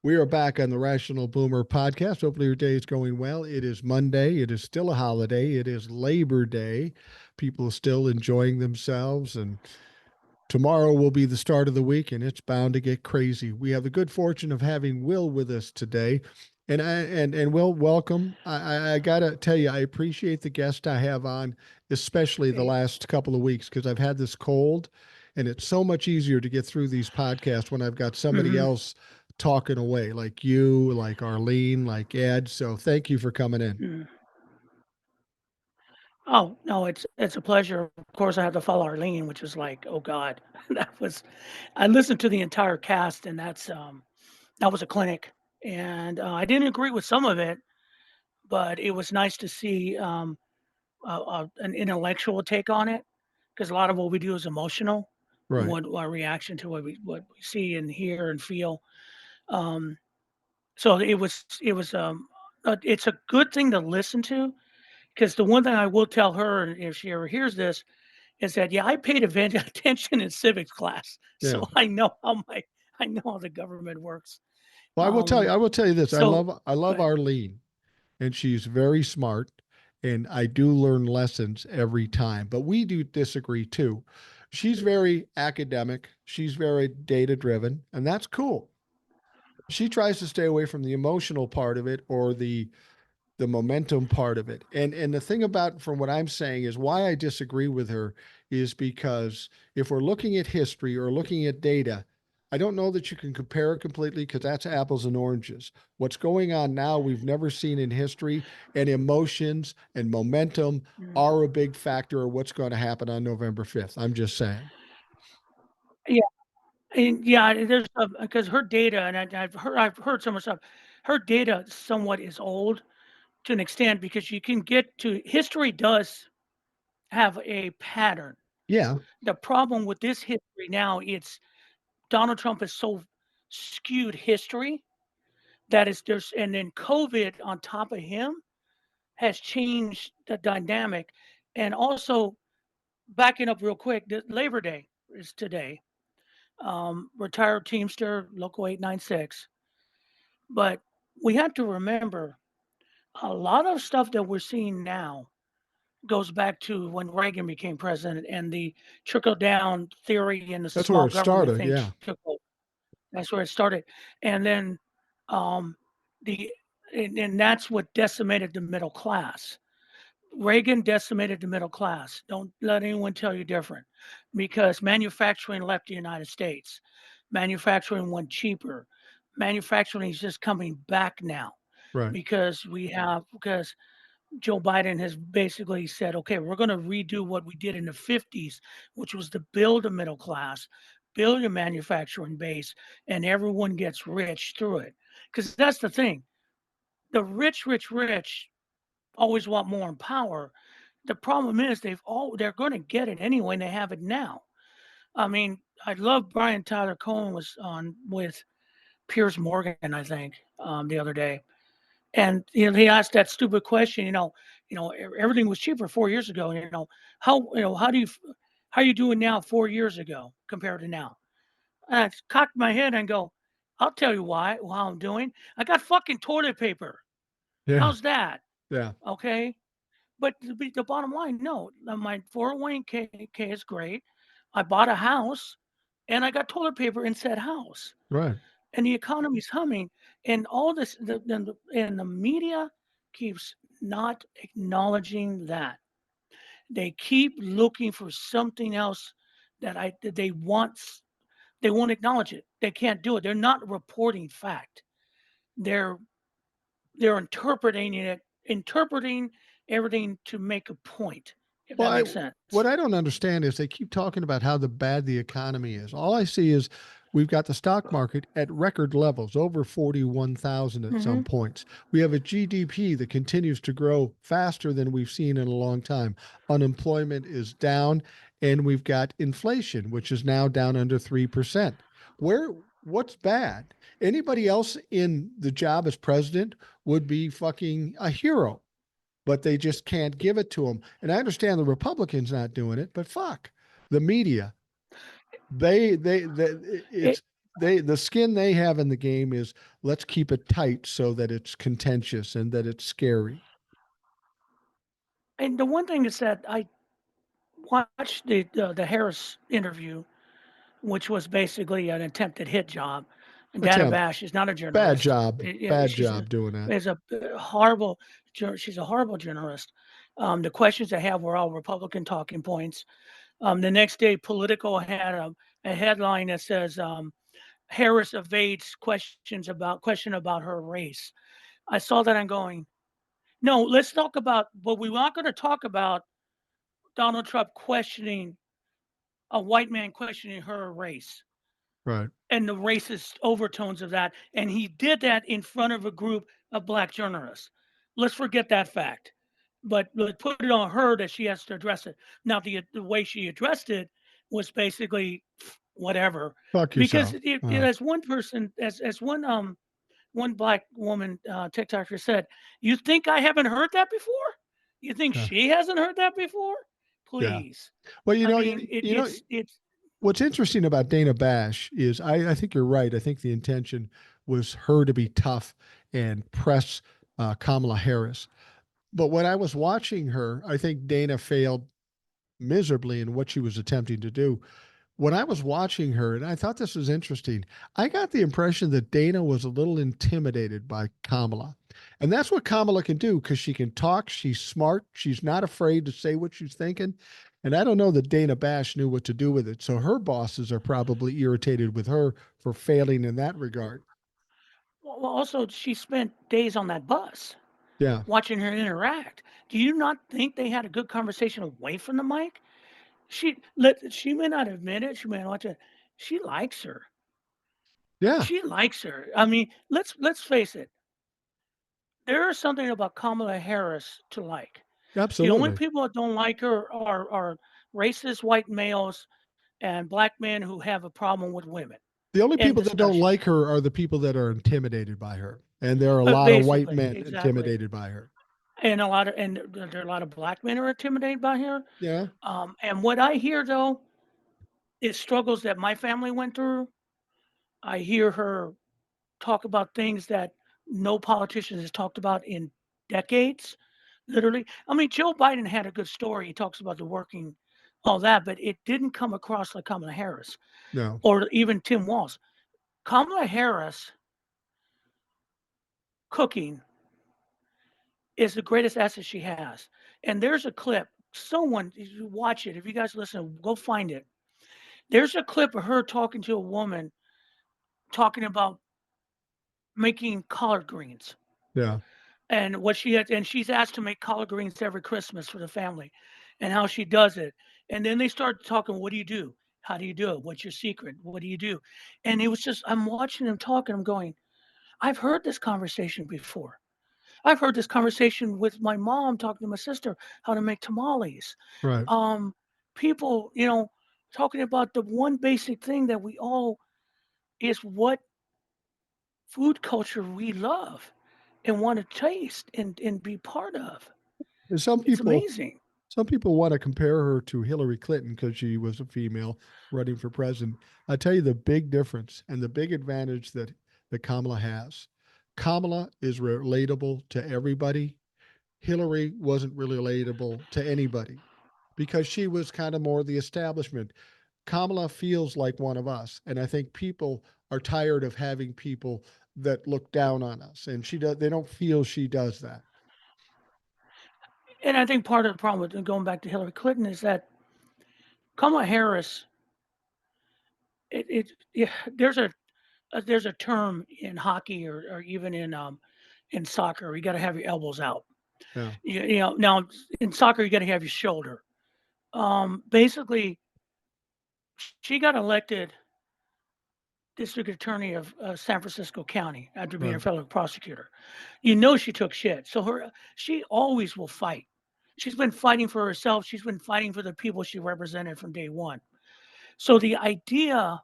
We are back on the Rational Boomer podcast. Hopefully your day is going well. It is Monday. It is still a holiday. It is Labor Day. People are still enjoying themselves, and tomorrow will be the start of the week, and it's bound to get crazy. We have the good fortune of having Will with us today. And Will, welcome. I gotta tell you, I appreciate the guest I have on, especially the last couple of weeks, because I've had this cold, and it's so much easier to get through these podcasts when I've got somebody Mhm. else talking away, like you, like Arlene, like Ed. So thank you for coming in. Mm. Oh, no, it's a pleasure. Of course, I have to follow Arlene, which is like, oh God, that was. I listened to the entire cast, and that was a clinic, and I didn't agree with some of it, but it was nice to see an intellectual take on it, because a lot of what we do is emotional, Right. what our reaction to what we see and hear and feel. Um, so it's a good thing to listen to, because the one thing I will tell her, and if she ever hears this, is that, yeah, I paid attention in civics class, so Yeah. I know how the government works. Well, Um, I will tell you this. so I go love ahead. Arlene, and she's very smart, and I do learn lessons every time. But we do disagree too. She's very academic, she's very data driven, and that's cool. She tries to stay away from the emotional part of it or the momentum part of it. And the thing about from what I'm saying is why I disagree with her is because if we're looking at history or looking at data, I don't know that you can compare it completely because that's apples and oranges. What's going on now we've never seen in history, and emotions and momentum Mm. are a big factor of what's going to happen on November 5th. I'm just saying. Yeah, and yeah, there's because her data, and I've heard so much stuff. Her data somewhat is old to an extent, because you can get to history does have a pattern. Yeah, The problem with this history now, it's Donald Trump is so skewed history that is there's and then COVID on top of him has changed the dynamic. And also, backing up real quick, Labor Day is today. Retired Teamster, Local 896. But we have to remember, a lot of stuff that we're seeing now goes back to when Reagan became president, and the trickle down theory and the that's where small it government started. thing Yeah. took over. That's where it started. And then um, the and that's what decimated the middle class. Reagan decimated the middle class. Don't let anyone tell you different, because manufacturing left the United States. Manufacturing went cheaper. Manufacturing is just coming back now, Right. because Joe Biden has basically said, okay, we're going to redo what we did in the 50s, which was to build a middle class, build a manufacturing base, and everyone gets rich through it. Because that's the thing. The rich always want more in power. The problem is they're going to get it anyway, and they have it now. I mean, I love Brian Tyler Cohen was on with Piers Morgan, I think, the other day, and he asked that stupid question. Everything was cheaper 4 years ago. How you doing now 4 years ago compared to now? And I cocked my head and go, I'll tell you how I'm doing. I got fucking toilet paper. Yeah. How's that? Yeah. Okay. But the bottom line, no, my 401k is great. I bought a house, and I got toilet paper in said house, Right. and the economy's humming, and all this, and the media keeps not acknowledging that. They keep looking for something else that they won't acknowledge it. They can't do it. They're not reporting fact. They're they're interpreting everything to make a point, if Well, that makes what sense. I don't understand is they keep talking about how bad the economy is. All I see is we've got the stock market at record levels, over 41,000 at some Mhm. points. We have a GDP that continues to grow faster than we've seen in a long time. Unemployment is down, and we've got inflation, which is now down under 3%. Where what's bad? Anybody else in the job as president would be fucking a hero, but they just can't give it to them. And I understand the Republicans not doing it, but fuck the media. They It it's the skin they have in the game is let's keep it tight so that it's contentious and that it's scary. And the one thing is that I watched the Harris interview, which was basically an attempted hit job. And Dana Attempt. Bash is not a Bad journalist. job. Yeah, Bad job doing that. is a horrible. She's a horrible journalist. The questions they have were all Republican talking points. The next day, Politico had a headline that says Harris evades question about her race. I saw that and going, no, let's talk about. But we're not going to talk about Donald Trump questioning a white man questioning her race Right. and the racist overtones of that. And he did that in front of a group of black journalists. Let's forget that fact. But let's put it on her that she has to address it. Now, the way she addressed it was basically whatever, Fuck because yourself. as one person, as one black woman TikToker said, "You think I haven't heard that before? You think Yeah. she hasn't heard that before? Yeah. Please." Well, I mean, it's what's interesting about Dana Bash is I think you're right. I think the intention was her to be tough and press Kamala Harris. But when I was watching her, I think Dana failed miserably in what she was attempting to do. When I was watching her, and I thought this was interesting, I got the impression that Dana was a little intimidated by Kamala. And that's what Kamala can do because she can talk. She's smart. She's not afraid to say what she's thinking. And I don't know that Dana Bash knew what to do with it. So her bosses are probably irritated with her for failing in that regard. well, also she spent days on that bus Yeah. watching her interact. Do you not think they had a good conversation away from the mic? She may not admit it. She may not watch it. She likes her. Yeah. She likes her. I mean, let's face it. There is something about Kamala Harris to like. The only Absolutely. people that don't like her are racist white males and black men who have a problem with women. The only End people that don't discussion. like her are the people that are intimidated by her. And there are a But lot of white basically, men exactly. intimidated by her. And there are a lot of black men who are intimidated by her. Yeah. And what I hear though is struggles that my family went through. I hear her talk about things that no politician has talked about in decades. Literally, I mean, Joe Biden had a good story. He talks about the working, all that, but it didn't come across like Kamala Harris No. or even Tim Walz. Kamala Harris cooking is the greatest asset she has. And there's a clip. Someone, you watch it. If you guys listen, go find it. There's a clip of her talking to a woman talking about making collard greens Yeah. and what she had, and she's asked to make collard greens every Christmas for the family and how she does it. And then they start talking, what do you do? How do you do it? What's your secret? What do you do? And it was just, I'm watching them talk and I'm going, I've heard this conversation before. I've heard this conversation with my mom talking to my sister how to make tamales. Right. Um, People, talking about the one basic thing that we all is what food culture we love and want to taste and be part of. And It's amazing. some people want to compare her to Hillary Clinton because she was a female running for president. I tell you the big difference and the big advantage that Kamala has. Kamala is relatable to everybody. Hillary wasn't really relatable to anybody because she was kind of more the establishment. Kamala feels like one of us, and I think people are tired of having people that look down on us, and she does. They don't feel she does that. And I think part of the problem with going back to Hillary Clinton is that Kamala Harris, yeah, there's a term in hockey or even in soccer. You got to have your elbows out. Yeah. Now in soccer you got to have your shoulder. Basically, she got elected district attorney of San Francisco County after being a Right. federal prosecutor. She took shit. So she always will fight. She's been fighting for herself. She's been fighting for the people she represented from day one. So the idea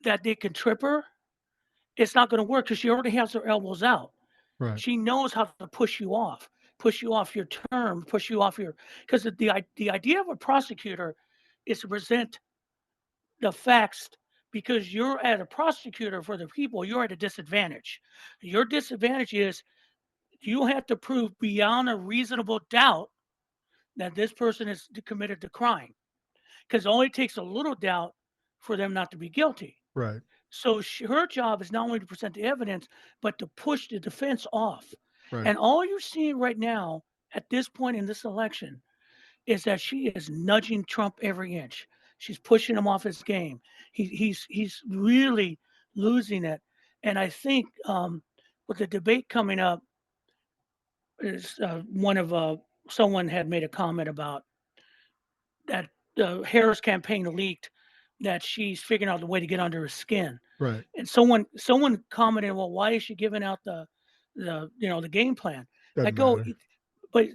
that they can trip her, it's not going to work because she already has her elbows out. Right. She knows how to push you off your term, push you off your because the idea of a prosecutor is to present the facts because you're at a prosecutor for the people, you're at a disadvantage. Your disadvantage is you have to prove beyond a reasonable doubt that this person has committed the crime, because it only takes a little doubt for them not to be guilty. Right. So her job is not only to present the evidence, but to push the defense off. Right. And all you're seeing right now at this point in this election is that she is nudging Trump every inch. She's pushing him off his game. He's really losing it. And I think with the debate coming up, is someone had made a comment about that the Harris campaign leaked that she's figuring out the way to get under his skin. Right. And someone commented, "Well, why is she giving out the game plan?" I Doesn't go, matter. but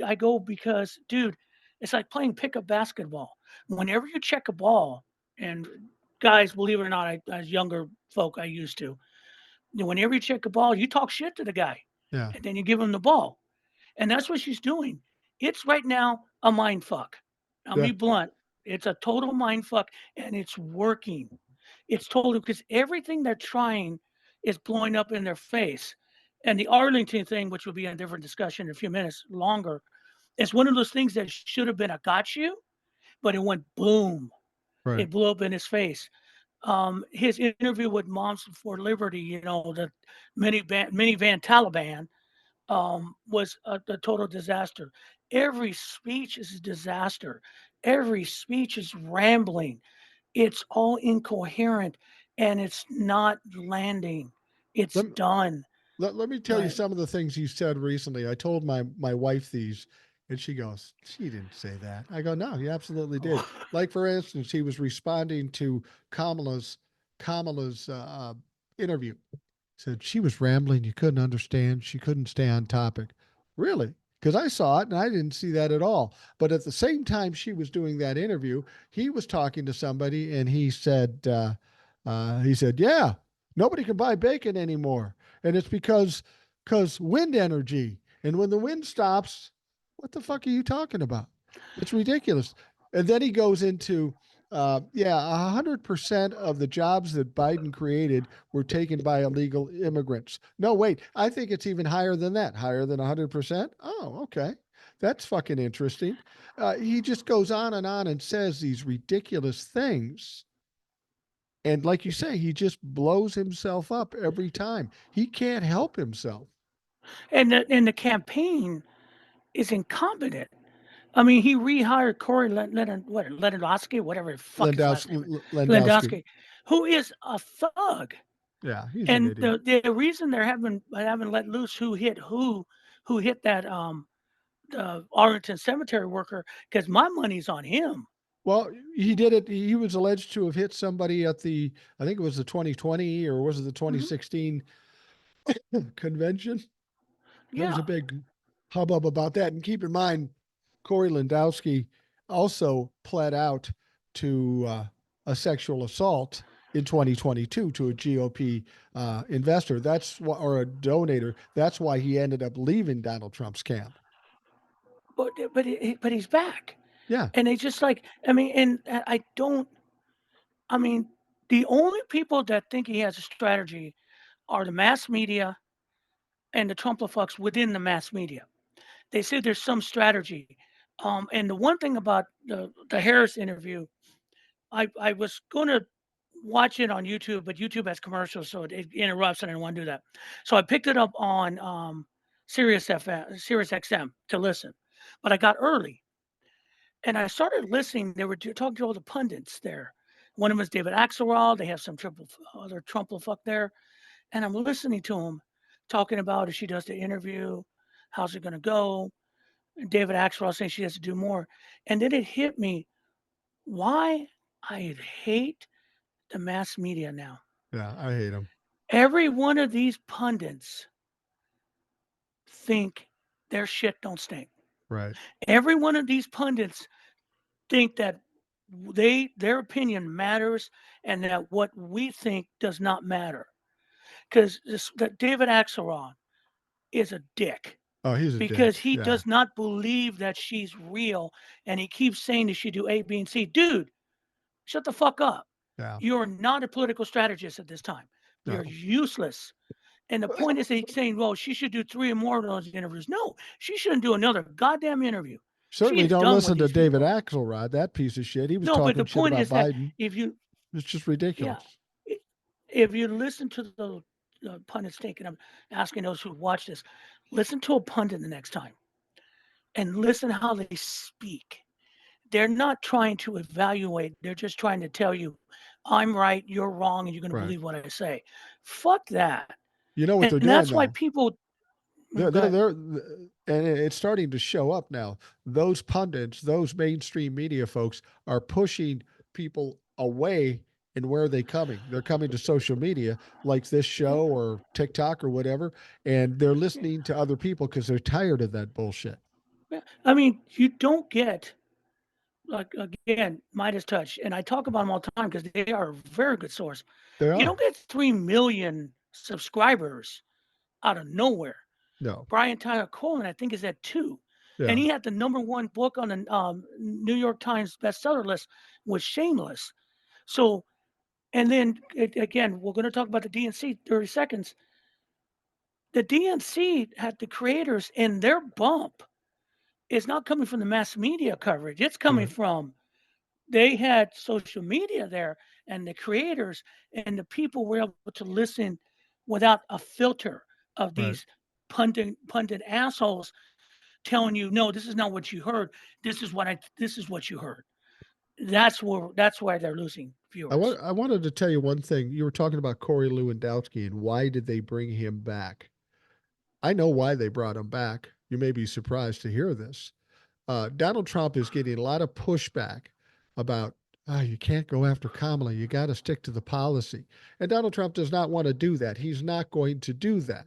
I go because, dude, it's like playing pickup basketball. Whenever you check a ball, and guys, believe it or not, as younger folk, I used to. Whenever you check a ball, you talk shit to the guy, Yeah. and then you give him the ball, and that's what she's doing. It's right now a mind fuck. I'll Yeah. be blunt. It's a total mind fuck, and it's working. It's totally because everything they're trying is blowing up in their face. And the Arlington thing, which will be a different discussion in a few minutes longer, is one of those things that should have been a got you, but it went boom. Right. It blew up in his face. His interview with Moms for Liberty, the minivan Taliban, was a total disaster. Every speech is a disaster. Every speech is rambling. It's all incoherent and it's not landing. It's Let, done. let me Go tell you ahead. some of the things he said recently. I told my wife these, and she goes, "She didn't say that." I go, "No, he absolutely did." Like for instance, he was responding to Kamala's Kamala's interview. Said she was rambling. You couldn't understand. She couldn't stay on topic. Really? Because I saw it and I didn't see that at all. But at the same time she was doing that interview, he was talking to somebody and he said, yeah, nobody can buy bacon anymore, and it's because wind energy. And when the wind stops, what the fuck are you talking about? It's ridiculous. And then he goes into, yeah, 100% of the jobs that Biden created were taken by illegal immigrants. No, wait, I think it's even higher than that, higher than 100%. Oh, okay. That's fucking interesting. He just goes on and says these ridiculous things. And like you say, he just blows himself up every time. He can't help himself. And the campaign is incompetent. I mean, he rehired Corey Lenondowski, whatever the fuck his last name is, Lendowski. Lewandowski, who is a thug. Yeah, he's an And idiot. the reason they haven't let loose who hit that Arlington cemetery worker, because my money's on him. Well, he did it. He was alleged to have hit somebody at I think it was the 2020 or was it the Hmm. 2016 convention? There was Yeah, a big hubbub about that. And keep in mind, Corey Lendowski also pled out to a sexual assault in 2022 to a GOP investor. Or a donator. That's why he ended up leaving Donald Trump's camp. but he's back, Yeah. and it's just like, I mean, and I don't. I mean, the only people that think he has a strategy are the mass media and the Trumplafucks within the mass media. They say there's some strategy. And the one thing about the Harris interview, I was going to watch it on YouTube, but YouTube has commercials, so it interrupts, and I didn't want to do that. So I picked it up on Sirius XM to listen, but I got early and I started listening. They were talking to all the pundits there. One of them is David Axelrod. They have some other Trumplefuck there, and I'm listening to him talking about if she does the interview, how's it going to go. And David Axelrod saying she has to do more, and then it hit me why I hate the mass media now. Yeah. I hate him. Every one of these pundits think their shit don't stink. Right. Every one of these pundits think that their opinion matters and that what we think does not matter. Because that David Axelrod is a dick Oh, he's a because dick. he Yeah. does not believe that she's real, and he keeps saying that she do A, B, and C. Dude, shut the fuck up. Yeah. You're not a political strategist at this time. You're No. useless. And the point is he's saying, well, she should do 3 or more of those interviews. No, she shouldn't do another goddamn interview. She Certainly is don't done with listen to these David people. Axelrod, that piece of shit. He was No, but the talking shit point about is that Biden. if you, It's just yeah, ridiculous. if you listen to the pundits taking, I'm asking those who watch this, listen to a pundit the next time and listen how they speak. They're not trying to evaluate. They're just trying to tell you, I'm right, you're wrong, and you're going to Right. believe what I say. Fuck that. You know what And they're doing that's why though? people, They're go ahead. and it's starting to show up now. Those pundits, those mainstream media folks are pushing people away. And where are they coming? They're coming to social media like this show or TikTok or whatever, and they're listening to other people because they're tired of that bullshit. Yeah, I mean, you don't get, like, again, Midas Touch, and I talk about them all the time because they are a very good source. They You are. don't get 3 million subscribers out of nowhere. No. Brian Tyler Cohen, I think, is at 2. And Yeah. he had the #1 book on the New York Times bestseller list with Shameless. So, and then again, we're going to talk about the DNC 30 seconds. The DNC had the creators, and their bump is not coming from the mass media coverage. It's coming Right. from they had social media there and the creators and the people were able to listen without a filter of Right. these pundit assholes telling you, no, this is not what you heard. This is what you heard. That's why they're losing viewers. I wanted to tell you one thing. You were talking about Corey Lewandowski and why did they bring him back? I know why they brought him back. You may be surprised to hear this. Donald Trump is getting a lot of pushback about, oh, you can't go after Kamala. You got to stick to the policy. And Donald Trump does not want to do that. He's not going to do that.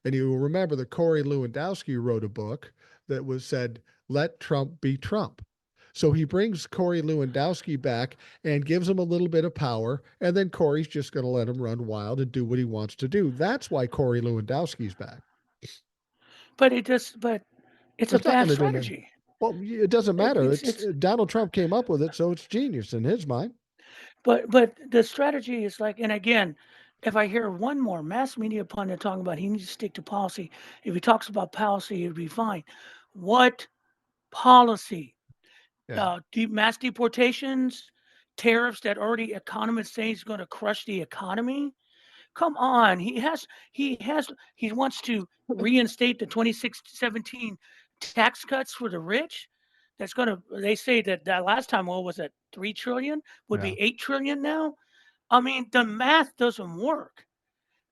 And you will remember that Corey Lewandowski wrote a book that was said, Let Trump be Trump. So he brings Corey Lewandowski back and gives him a little bit of power, and then Corey's just going to let him run wild and do what he wants to do. That's why Corey Lewandowski's back. But it's a It's not bad going to do anything. strategy. Well, it doesn't matter. It's It's Donald Trump came up with it, so it's genius in his mind. but the strategy is like, and again, if I hear one more mass media pundit talking about he needs to stick to policy, if he talks about policy, it'd be fine. What policy? Yeah, Mass deportations, tariffs that already economists say is going to crush the economy. Come on, he wants to reinstate the 2017 tax cuts for the rich. That's going to, they say that last time, what was it, 3 trillion would yeah. be 8 trillion now. I mean, the math doesn't work.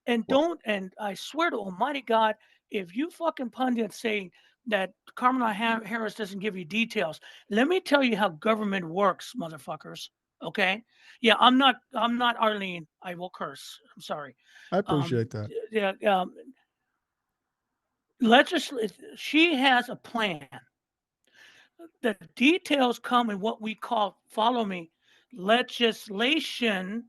And Well, don't, and I swear to Almighty God, if you fucking pundits say that Kamala Harris doesn't give you details, let me tell you how government works, motherfuckers. Okay? Yeah, I'm not Arlene. I will curse. I'm sorry. I Um, appreciate that. yeah, she has a plan. The details come in what we call, follow me, legislation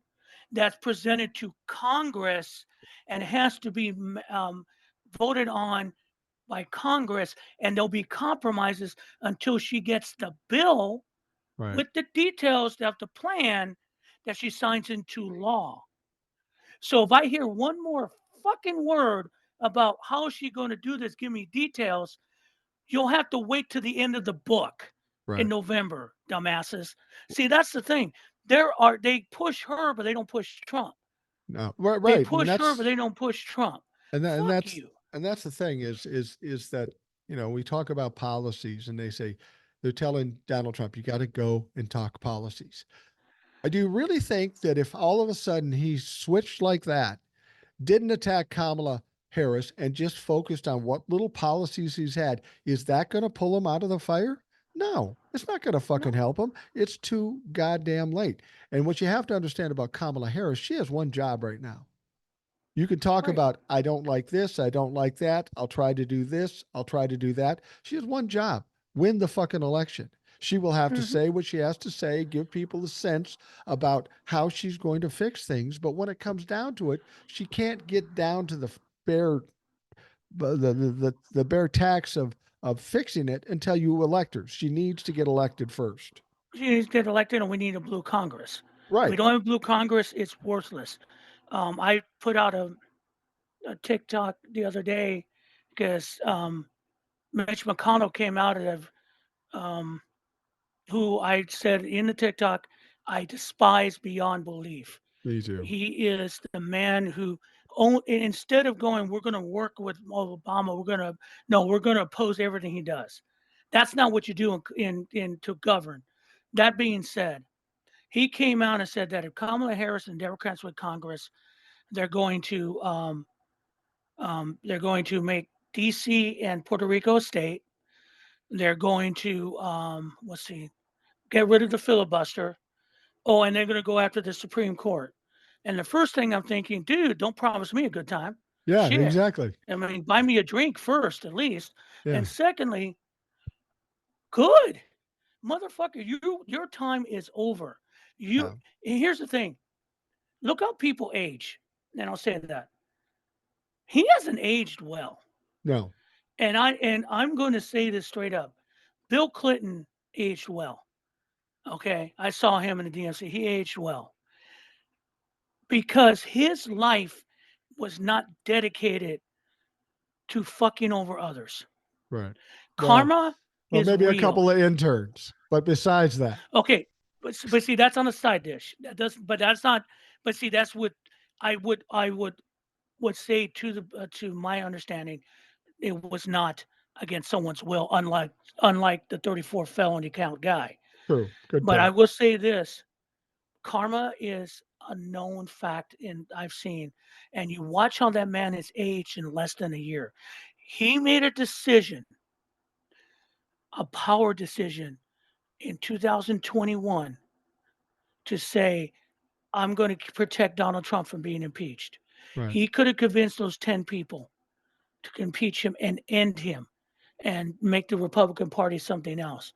that's presented to Congress and has to be voted on by Congress, and there'll be compromises until she gets the bill Right, with the details of the plan that she signs into law. So if I hear one more fucking word about how she's going to do this, give me details, you'll have to wait to the end of the book in right. November, dumbasses. See, that's the thing. They push her, but they don't push Trump. No, right, They right, push her, but they don't push Trump. and Fuck you. that's the thing is that we talk about policies and they say they're telling Donald Trump you got to go and talk policies. I do really think that if all of a sudden he switched like that, didn't attack Kamala Harris and just focused on what little policies he's had, is that going to pull him out of the fire? No, it's not going to fucking No. help him. It's too goddamn late. And what you have to understand about Kamala Harris, she has one job right now. You can talk Right. about, I don't like this, I don't like that, I'll try to do this, I'll try to do that. She has one job: win the fucking election. She will have to Hmm. say what she has to say, give people a sense about how she's going to fix things. But when it comes down to it, she can't get down to the bare the bare tax of fixing it until you elect her. She needs to get elected first. She needs to get elected, and we need a blue Congress. We Right. don't have a blue Congress. It's worthless. I put out a TikTok the other day because Mitch McConnell came out of um, who I said in the TikTok I despise beyond belief. Me too. He is the man who, instead of going, we're going to work with Obama, we're going to oppose everything he does. That's not what you do in to govern. That being said, he came out and said that if Kamala Harris and Democrats with Congress, they're going to make D.C. and Puerto Rico a state. They're going to let's see, get rid of the filibuster. Oh, and they're going to go after the Supreme Court. And the first thing I'm thinking, dude, don't promise me a good time. Yeah, Shit. exactly. I mean, buy me a drink first, at least. Yeah. And secondly, good motherfucker, your time is over. You Yeah. Here's the thing. Look how people age. And I'll say that he hasn't aged well. No. I'm going to say this straight up. Bill Clinton aged well. Okay, I saw him in the DNC. He aged well because his life was not dedicated to fucking over others. Right. Well, Karma well, is maybe a real. couple of interns, but besides that, Okay, but see that's on a side dish. That does, but that's not. But see, that's what I would say to my understanding, it was not against someone's will, unlike the 34 felony count guy. true. Good But I point. will say this: karma is a known fact, and I've seen. And you watch how that man has aged in less than a year. He made a decision, a power decision, in 2021 to say, I'm going to protect Donald Trump from being impeached. Right. He could have convinced those 10 people to impeach him and end him and make the Republican Party something else.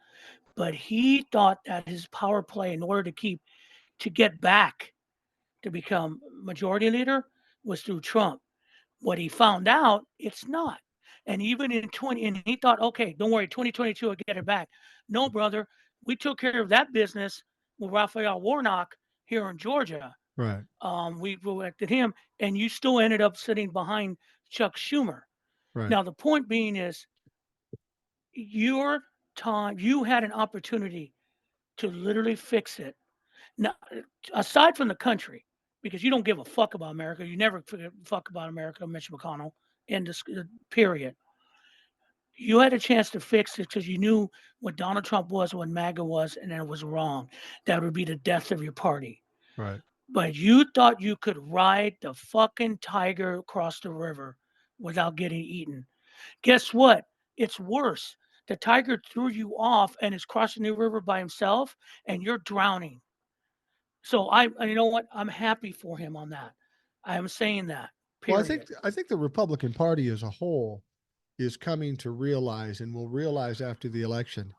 But he thought that his power play in order to get back to become majority leader was through Trump. What he found out, it's not. And even in 20, and he thought, okay, don't worry, 2022 will get it back. No, brother, we took care of that business with Raphael Warnock here in Georgia. Right. We elected him, and you still ended up sitting behind Chuck Schumer. Right. Now, the point being is, your time, you had an opportunity to literally fix it. Now, aside from the country, because you don't give a fuck about America, you never fuck about America, Mitch McConnell, in this period. You had a chance to fix it because you knew what Donald Trump was, what MAGA was, and it was wrong. That would be the death of your party. Right. But you thought you could ride the fucking tiger across the river without getting eaten. Guess what? It's worse. The tiger threw you off and is crossing the river by himself, and you're drowning. So you know what? I'm happy for him on that. I am saying that. Well, Period. I think the Republican Party as a whole is coming to realize, and will realize after the election,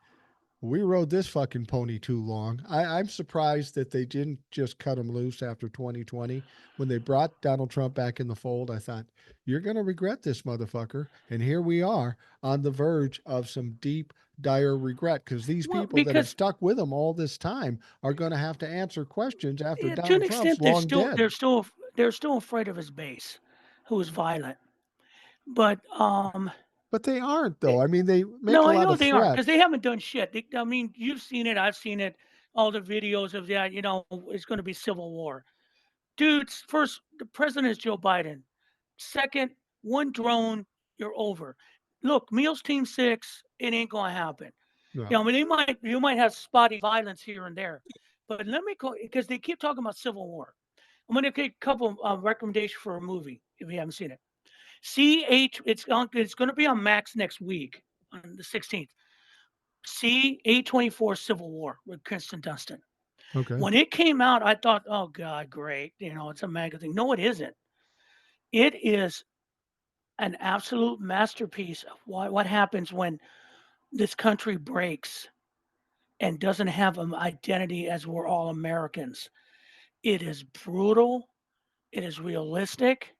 we rode this fucking pony too long. I'm surprised that they didn't just cut him loose after 2020. When they brought Donald Trump back in the fold, I thought, you're going to regret this, motherfucker. And here we are on the verge of some deep, dire regret because these Well, people that have because stuck with him all this time are going to have to answer questions after to an Donald Trump's extent, long dead. they're still afraid of his base, who is violent. But But they aren't, it, though. I mean, they make no, a I lot know of they aren't because threats. they haven't done shit. I mean, you've seen it. I've seen it. All the videos of that. It's going to be civil war. Dudes, first, the president is Joe Biden. Second, one drone, you're over. Look, Meals Team 6, it ain't going to happen. No. I mean, you might have spotty violence here and there, but let me go because they keep talking about civil war. I'm going to take a couple recommendations for a movie if you haven't seen it. It's going to be on Max next week on the 16th. C-824 Civil War with Kristen Dunst. Okay. When it came out, I thought, oh God, great. It's a MAGA thing. No, it isn't. It is an absolute masterpiece of what happens when this country breaks and doesn't have an identity as we're all Americans. It is brutal. It is realistic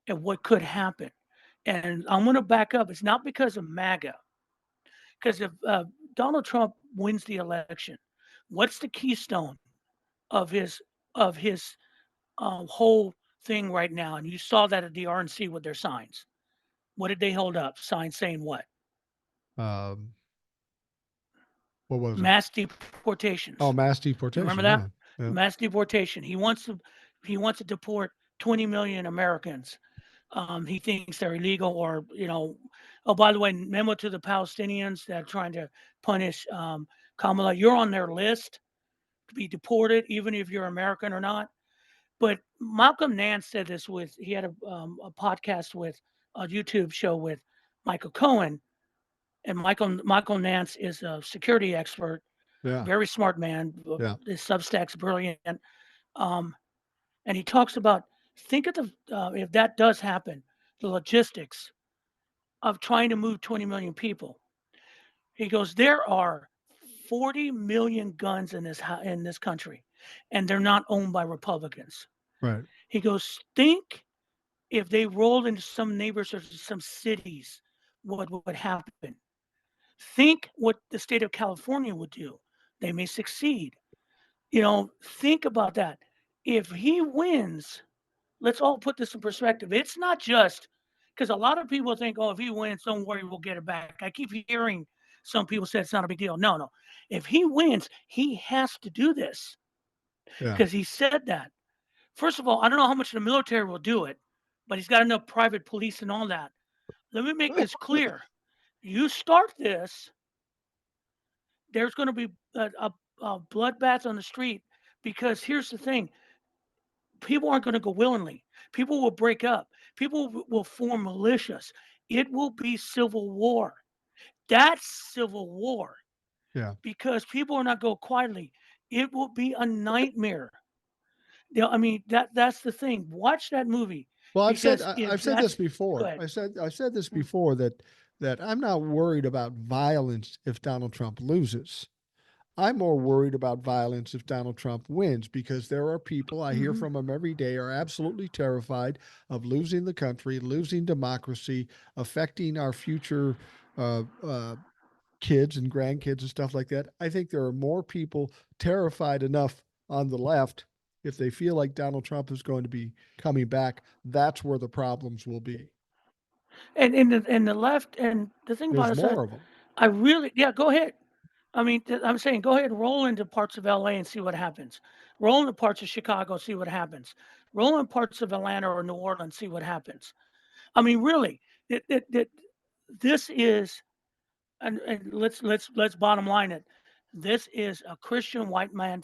and what could happen. And I'm going to back up. It's not because of MAGA, because if Donald Trump wins the election, what's the keystone? of his whole thing right now. And you saw that at the RNC with their signs. What did they hold up? Signs saying what? Um, what was it? Mass Oh, deportations. mass You remember deportation. that? Yeah. Yeah. Mass deportation. He wants to deport 20 million Americans. He thinks they're illegal, or Oh, by the way, memo to the Palestinians that are trying to punish Kamala. You're on their list to be deported, even if you're American or not. But Malcolm Nance said this he had a podcast with a YouTube show with Michael Cohen, and Michael Nance is a security expert, Yeah. very smart man. Yeah. His Substack's brilliant, um, and he talks about think of the if that does happen, the logistics of trying to move 20 million people. He goes, there are 40 million guns in this country, and they're not owned by Republicans. Right. He goes, think if they rolled into some neighbors or some cities, what would happen? Think what the state of California would do. They may succeed. Think about that. If he wins, let's all put this in perspective. It's not just because a lot of people think, oh, if he wins, don't worry, we'll get it back. I keep hearing some people say it's not a big deal. No, no. If he wins, he has to do this Yeah. because he said that. First of all, I don't know how much the military will do it, but he's got enough private police and all that. Let me make this clear. You start this, there's going to be a bloodbath on the street because here's the thing: people aren't going to go willingly. People will break up. People will form militias. It will be civil war. That's civil war Yeah. because people are not go quietly. It will be a nightmare. I mean that's the thing. Watch that movie Well, because I've if said this that's go before. ahead. I said this before that I'm not worried about violence if Donald Trump loses. I'm more worried about violence if Donald Trump wins because there are people I hear Mm-hmm. from them every day are absolutely terrified of losing the country, losing democracy, affecting our future kids and grandkids and stuff like that. I think there are more people terrified enough on the left. If they feel like Donald Trump is going to be coming back, that's where the problems will be. And the left and the thing about There's it is that more of them. I really yeah go ahead. I mean, I'm saying go ahead, roll into parts of LA and see what happens. Roll into parts of Chicago, see what happens. Roll in parts of Atlanta or New Orleans, see what happens. I mean, really, this is, and let's bottom line it. This is a Christian white man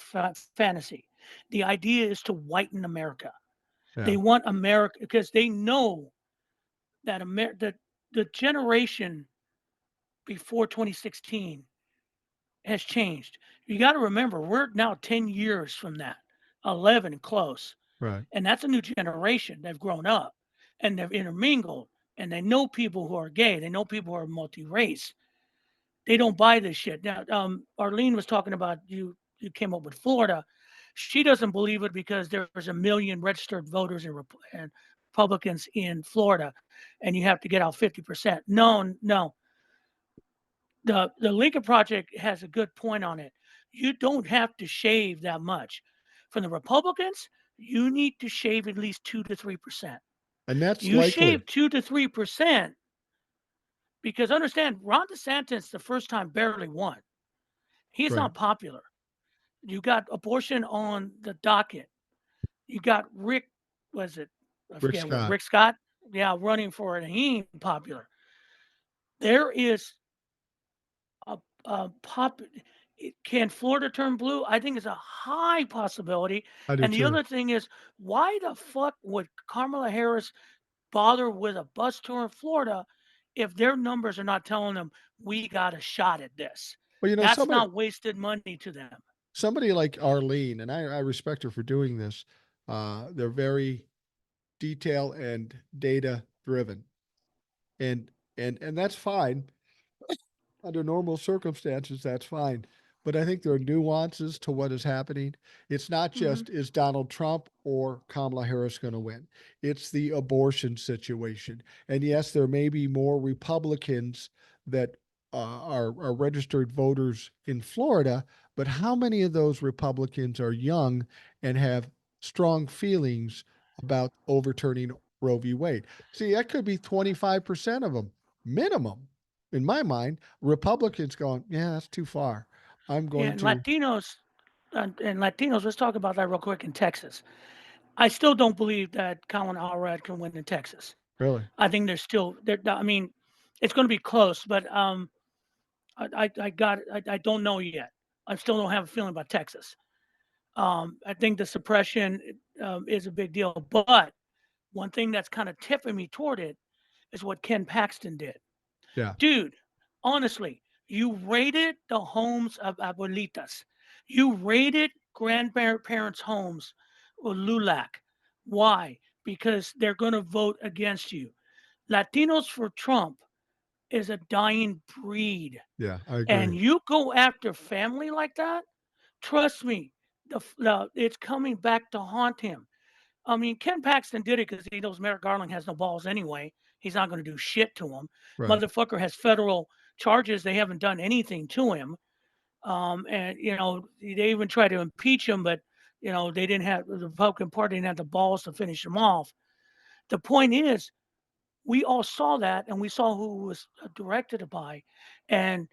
fantasy. The idea is to whiten America. Yeah. They want America because they know that the generation before 2016 has changed. You got to remember, we're now 10 years from that, 11 close. Right. And that's a new generation. They've grown up and they've intermingled and they know people who are gay. They know people who are multi-race. They don't buy this shit. Now, Arlene was talking about you came up with Florida. She doesn't believe it because there's a million registered voters and Republicans in Florida and you have to get out 50%. No, no, the Lincoln Project has a good point on it. You don't have to shave that much. From the Republicans, you need to shave at least 2 to 3%. And that's You likely. shave 2 to 3% because understand, Ron DeSantis the first time barely won. He's Right. not popular. You got abortion on the docket. You got Rick, was it? I Rick forget what Scott. Rick Scott. Yeah, running for it, and he ain't popular. There is a, a pop. Can Florida turn blue? I think it's a high possibility. I do And the too. other thing is, why the fuck would Kamala Harris bother with a bus tour in Florida if their numbers are not telling them we got a shot at this? Well, That's not wasted money to them. somebody like Arlene, and I respect her for doing this. They're very detail and data driven, and and that's fine under normal circumstances. That's fine, but I think there are nuances to what is happening. It's not Hmm. just is Donald Trump or Kamala Harris going to win. It's the abortion situation, and yes, there may be more Republicans that are registered voters in Florida, But how many of those Republicans are young and have strong feelings about overturning Roe v. Wade? See, that could be 25% of them, minimum. In my mind, Republicans going, yeah, that's too far. I'm Yeah, going and to, Latinos, let's talk about that real quick in Texas. I still don't believe that Kamala Harris can win in Texas. really? I think there's still there. I mean, it's going to be close, but I don't know yet. I still don't have a feeling about Texas. I think the suppression is a big deal, but one thing that's kind of tipping me toward it is what Ken Paxton did. Yeah, Dude, honestly, you raided the homes of abuelitas. You raided grandparents' homes or LULAC. Why? Because they're going to vote against you. Latinos for Trump is a dying breed. yeah, I And agree. you go after family like that, trust me, it's coming back to haunt him. I mean, Ken Paxton did it because he knows Merrick Garland has no balls anyway. He's not going to do shit to him. Right. Motherfucker has federal charges. They haven't done anything to him. And, they even tried to impeach him, but, they didn't have the Republican Party didn't have the balls to finish him off. The point is, we all saw that and we saw who was directed by. And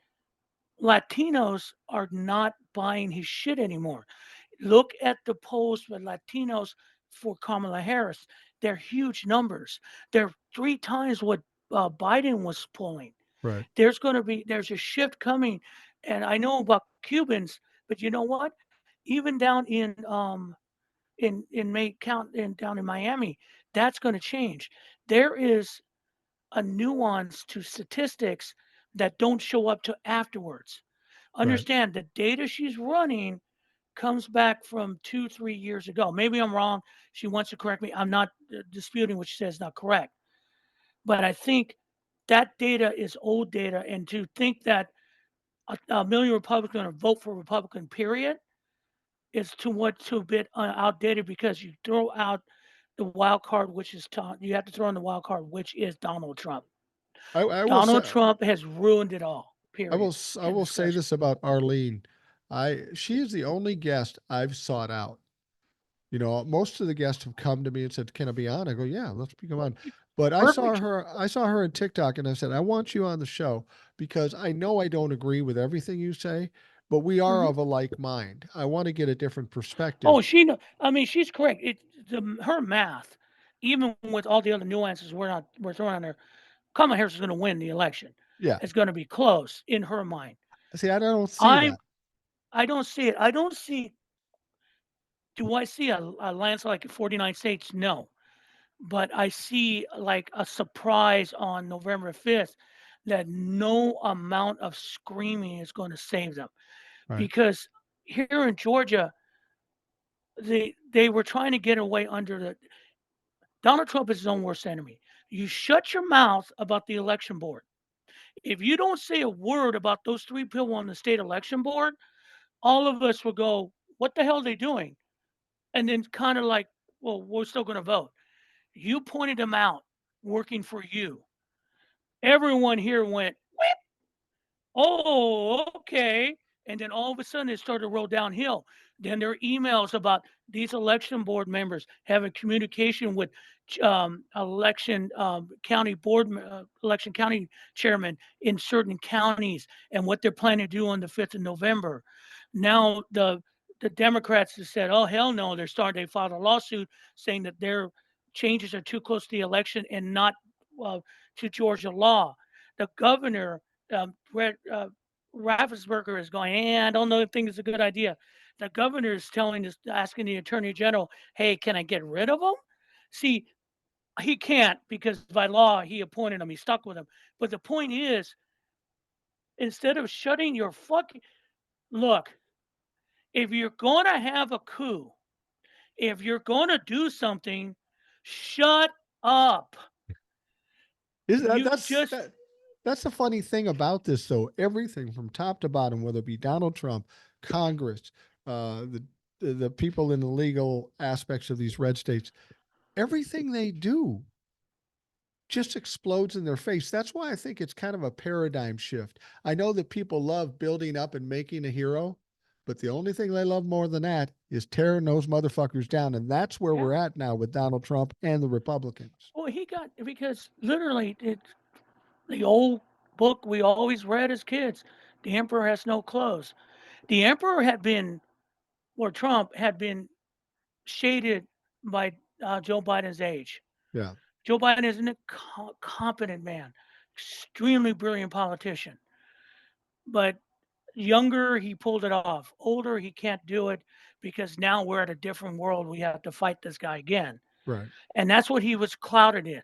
Latinos are not buying his shit anymore. Look at the polls for Latinos for Kamala Harris. They're huge numbers. They're 3 times what Biden was polling. Right. There's a shift coming, and I know about Cubans, but you know what? Even down in May count in down in Miami, that's going to change. There is a nuance to statistics that don't show up to afterwards. Right. Understand the data she's running comes back from 2, 3 years ago. Maybe I'm wrong. She wants to correct me. I'm not disputing what she says is not correct. But I think that data is old data. And to think that a million Republicans are going to vote for Republican, period, is too a bit outdated because you throw out the wild card, which is you have to throw in the wild card, which is Donald Trump. I will Donald say, Trump has ruined it all. Period. I End will say discussion. this about Arlene. She is the only guest I've sought out. Most of the guests have come to me and said, "Can I be on?" I go, "Yeah, let's become on." But Perfect. I saw her on TikTok, and I said, "I want you on the show because I know I don't agree with everything you say, but we are Mhm. of a like mind. I want to get a different perspective." Oh, I mean, she's correct. Her math, even with all the other nuances we're throwing on her, Kamala Harris is going to win the election. Yeah. It's going to be close in her mind. See, I don't see I that. I don't see it. I don't see. Do I see a landslide like 49 states? No, but I see like a surprise on November 5th that no amount of screaming is going to save them Right. because here in Georgia, they were trying to get away under the Donald Trump is his own worst enemy. You shut your mouth about the election board. If you don't say a word about those 3 people on the state election board, all of us will go, "What the hell are they doing?" And then kind of like, "Well, we're still going to vote." You pointed them out working for you. Everyone here went, "Oh, okay." And then all of a sudden it started to roll downhill. Then there are emails about these election board members having communication with election county election county chairman in certain counties and what they're planning to do on the 5th of November. Now the Democrats have said, "Oh hell no!" They filed a lawsuit saying that their changes are too close to the election and not uh, to Georgia law. The governor Brett Raffensperger is going, I don't know if think it's a good idea. The governor is asking the attorney general, hey, can I get rid of him? See, he can't because by law he appointed him. He stuck with him. But the point is, instead of shutting your fucking look, if you're going to have a coup, if you're going to do something, shut up. Is that You just that's the funny thing about this though. Everything from top to bottom, whether it be Donald Trump, Congress, the people in the legal aspects of these red states, everything they do just explodes in their face. That's why I think it's kind of a paradigm shift. I know that people love building up and making a hero, But the only thing they love more than that is tearing those motherfuckers down. And that's where Yeah. we're at now with Donald Trump and the Republicans. Well, he got because literally the old book we always read as kids, the emperor has no clothes. The emperor had been, or Trump had been shaded by Joe Biden's age. Yeah. Joe Biden is a competent man, extremely brilliant politician, but younger he pulled it off. Older he can't do it because now we're at a different world. We have to fight this guy again, Right. and that's what he was clouded in,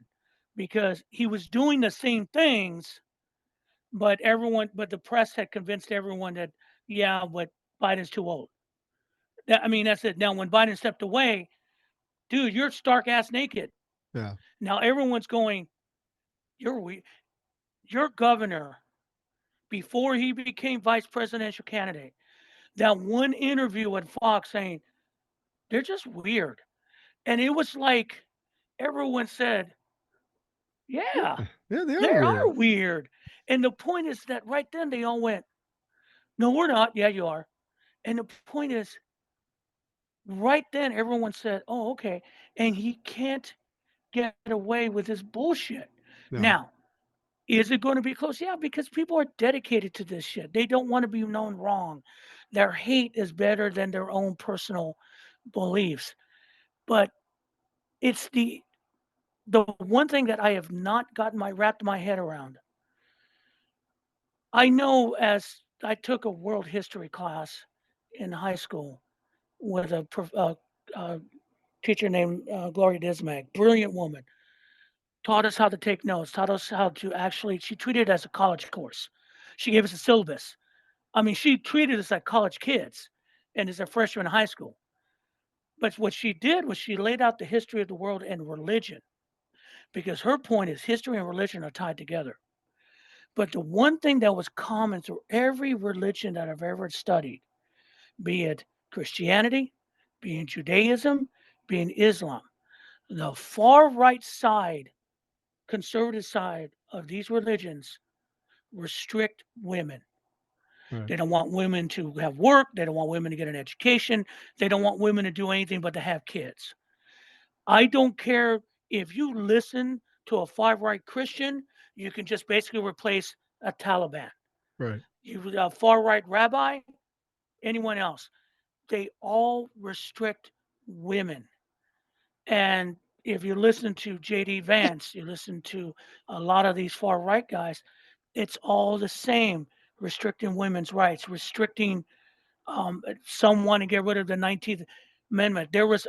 because he was doing the same things, but the press had convinced everyone that, yeah, but Biden's too old. I mean, that's it. Now, when Biden stepped away, dude, you're stark ass naked. Yeah. Now everyone's going, you're your governor before he became vice presidential candidate. That one interview at Fox saying they're just weird, and it was like everyone said, yeah, Yeah, they are they are weird. weird. And the point is that right then they all went, no, we're not. Yeah, you are. And the point is, right then everyone said, oh, okay. And he can't get away with his bullshit. No. Now, is it going to be close? Yeah, because people are dedicated to this shit. They don't want to be known wrong. Their hate is better than their own personal beliefs. But it's the one thing that I have not gotten my wrapped my head around. I know, as I took a world history class in high school with a teacher named Gloria Dismack, brilliant woman, taught us how to take notes, taught us how to actually, she treated it as a college course. She gave us a syllabus. I mean, she treated us like college kids and as a freshman in high school. But what she did was she laid out the history of the world and religion, because her point is history and religion are tied together. But the one thing that was common through every religion that I've ever studied, be it Christianity, be it Judaism, be it Islam, the far right side, conservative side of these religions restrict women. Right. They don't want women to have work. They don't want women to get an education. They don't want women to do anything but to have kids. I don't care if you listen to a far right Christian, you can just basically replace a Taliban. Right. You a far right rabbi, anyone else, they all restrict women. And if you listen to JD Vance, you listen to a lot of these far right guys, it's all the same, restricting women's rights, restricting some want to get rid of the 19th Amendment. There was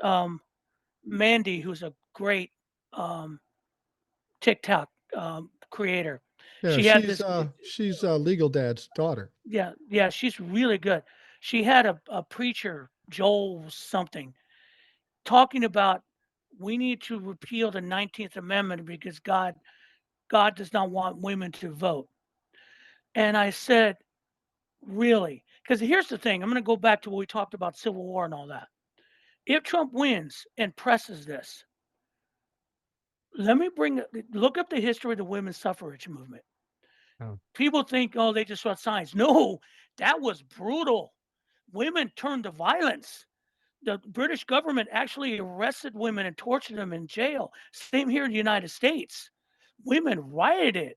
Mandy, who's a great um, TikTok creator. Yeah, She had she's this, Legal Dad's daughter. yeah, yeah, she's really good. She had a preacher, Joel something, talking about we need to repeal the 19th Amendment because God does not want women to vote. And I said, really? Because here's the thing. I'm going to go back to what we talked about Civil War and all that. If Trump wins and presses this, let me look up the history of the women's suffrage movement. Oh. People think, oh, they just saw signs. No, that was brutal. Women turned to violence. The British government actually arrested women and tortured them in jail. Same here in the United States. Women rioted.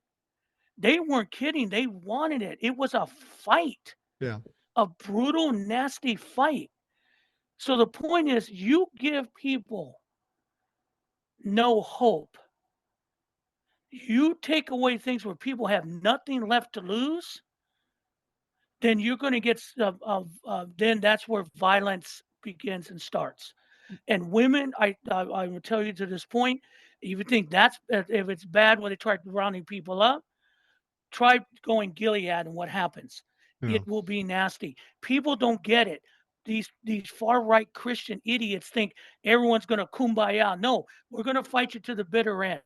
They weren't kidding. They wanted it. It was a fight, Yeah. a brutal, nasty fight. So the point is, you give people no hope. You take away things where people have nothing left to lose, then you're going to get then that's where violence begins and starts. And women, I will tell you to this point, if you think that's if it's bad when they try rounding people up, try going Gilead and what happens. Yeah. It will be nasty. People don't get it. These far right Christian idiots think everyone's going to kumbaya. No, we're going to fight you to the bitter end.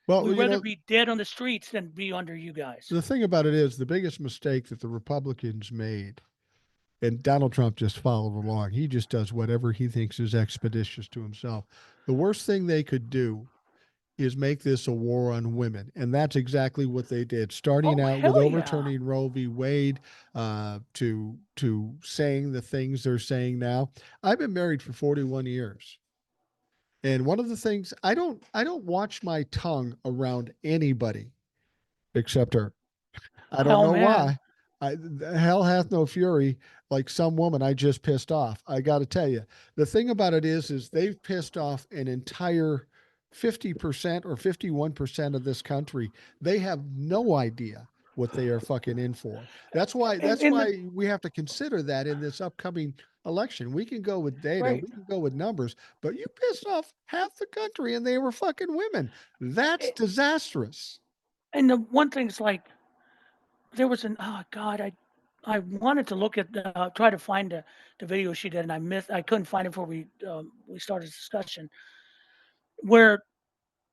Well, We'd rather be dead on the streets than be under you guys. the thing about it is the biggest mistake that the Republicans made, and Donald Trump just followed along. He just does whatever he thinks is expeditious to himself. The worst thing they could do is make this a war on women. And that's exactly what they did, starting Oh, out with hell yeah. overturning Roe v. Wade, to saying the things they're saying now. I've been married for 41 years. And one of the things I don't watch my tongue around anybody except her. I don't Oh, know man. why. Hell hath no fury like some woman I just pissed off. I got to tell you, the thing about it is they've pissed off an entire 50% or 51% of this country. They have no idea what they are fucking in for. That's why. And, That's and the, why we have to consider that in this upcoming election. We can go with data, right. we can go with numbers, but you pissed off half the country, and they were fucking women. That's Eh, disastrous. And the one thing's like, there was oh God, I wanted to look at try to find the video she did, and I couldn't find it before we started discussion, where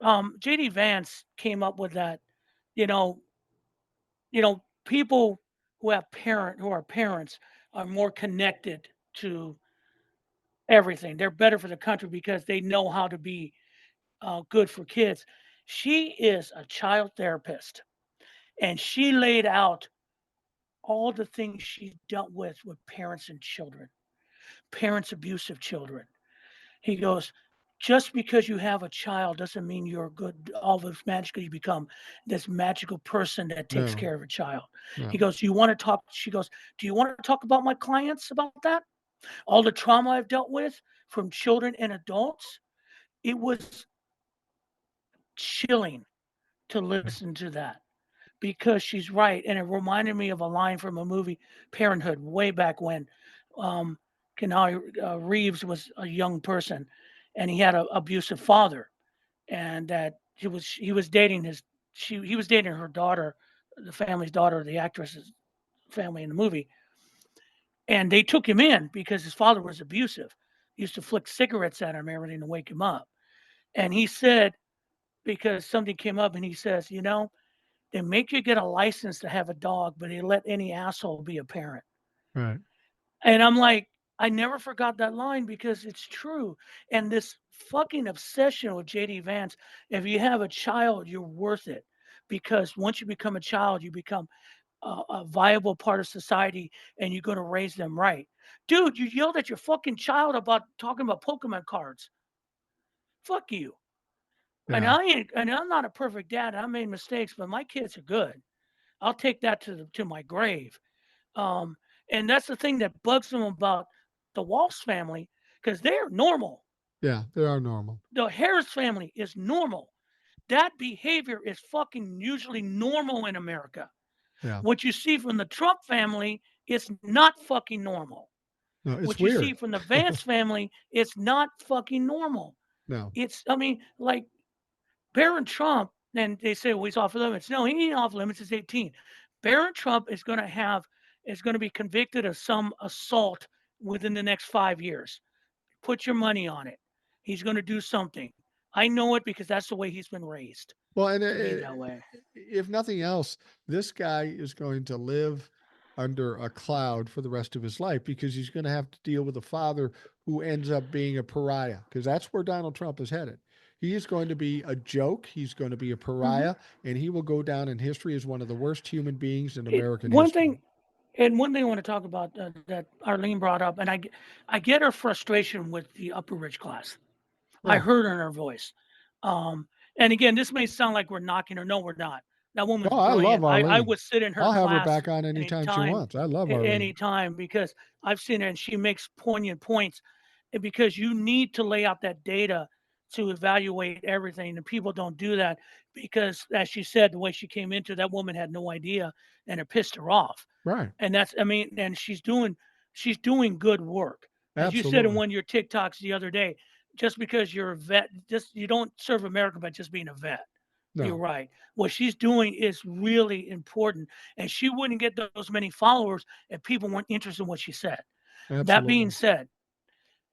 JD Vance came up with that, you know, people who are parents are more connected to everything. They're better for the country because they know how to be good for kids. She is a child therapist, and she laid out all the things she's dealt with parents and children, parents abusive children. He goes, just because you have a child doesn't mean you're good. All of magically you become this magical person that takes No, care of a child. He no. goes, you want to talk? She goes, do you want to talk about my clients about that? All the trauma I've dealt with from children and adults. It was chilling to listen to that because she's right. And it reminded me of a line from a movie, Parenthood, way back when. Um, Kenai Reeves was a young person and he had an abusive father, and that he was dating he was dating her daughter, the family's daughter, the actress's family in the movie, and they took him in because his father was abusive. He used to flick cigarettes at him and everything to wake him up. And he said, because something came up, and he says, they make you get a license to have a dog, but they let any asshole be a parent. Right. And I'm like, I never forgot that line because it's true. And this fucking obsession with JD Vance, if you have a child, you're worth it. Because once you become a child, you become a viable part of society and you're going to raise them right. Dude, you yelled at your fucking child about talking about Pokemon cards. Fuck you. And Yeah. I'm not a perfect dad. I made mistakes, but my kids are good. I'll take that to my grave. Um, and that's the thing that bugs them about the Walsh family because they're normal. Yeah. They are normal. The Harris family is normal. That behavior is fucking usually normal in America. Yeah. What you see from the Trump family is not fucking normal. No, it's What you weird. see from the Vance family is not fucking normal. No. I mean, like Barron Trump, and they say, well, he's off limits. No, he ain't off limits. It's 18. Barron Trump is going to be convicted of some assault within the next 5 years. Put your money on it. He's going to do something. I know it because that's the way he's been raised Well, and to be that way. if nothing else, this guy is going to live under a cloud for the rest of his life because he's going to have to deal with a father who ends up being a pariah, because that's where Donald Trump is headed. He is going to be a joke. He's going to be a Hmm. pariah, and he will go down in history as one of the worst human beings in It, American one history. thing, and one thing I want to talk about that Arlene brought up, and I get her frustration with the upper rich class. I Oh, heard her in her voice. Um, and again, this may sound like we're knocking her. No, we're not. That woman's no, I love brilliant. I Arlene. would sit in her I'll have her class back on anytime she anytime, wants. I love Arlene. anytime because I've seen her and she makes poignant points. And because you need to lay out that data to evaluate everything, and people don't do that because, as she said, the way she came into that woman had no idea, and it pissed her off. Right. And I mean, and she's doing good work. As you said in Absolutely. one of your TikToks the other day, just because you're a vet, just you don't serve America by just being a vet. You're No, right. What she's doing is really important, and she wouldn't get those many followers if people weren't interested in what she said. That being absolutely. said,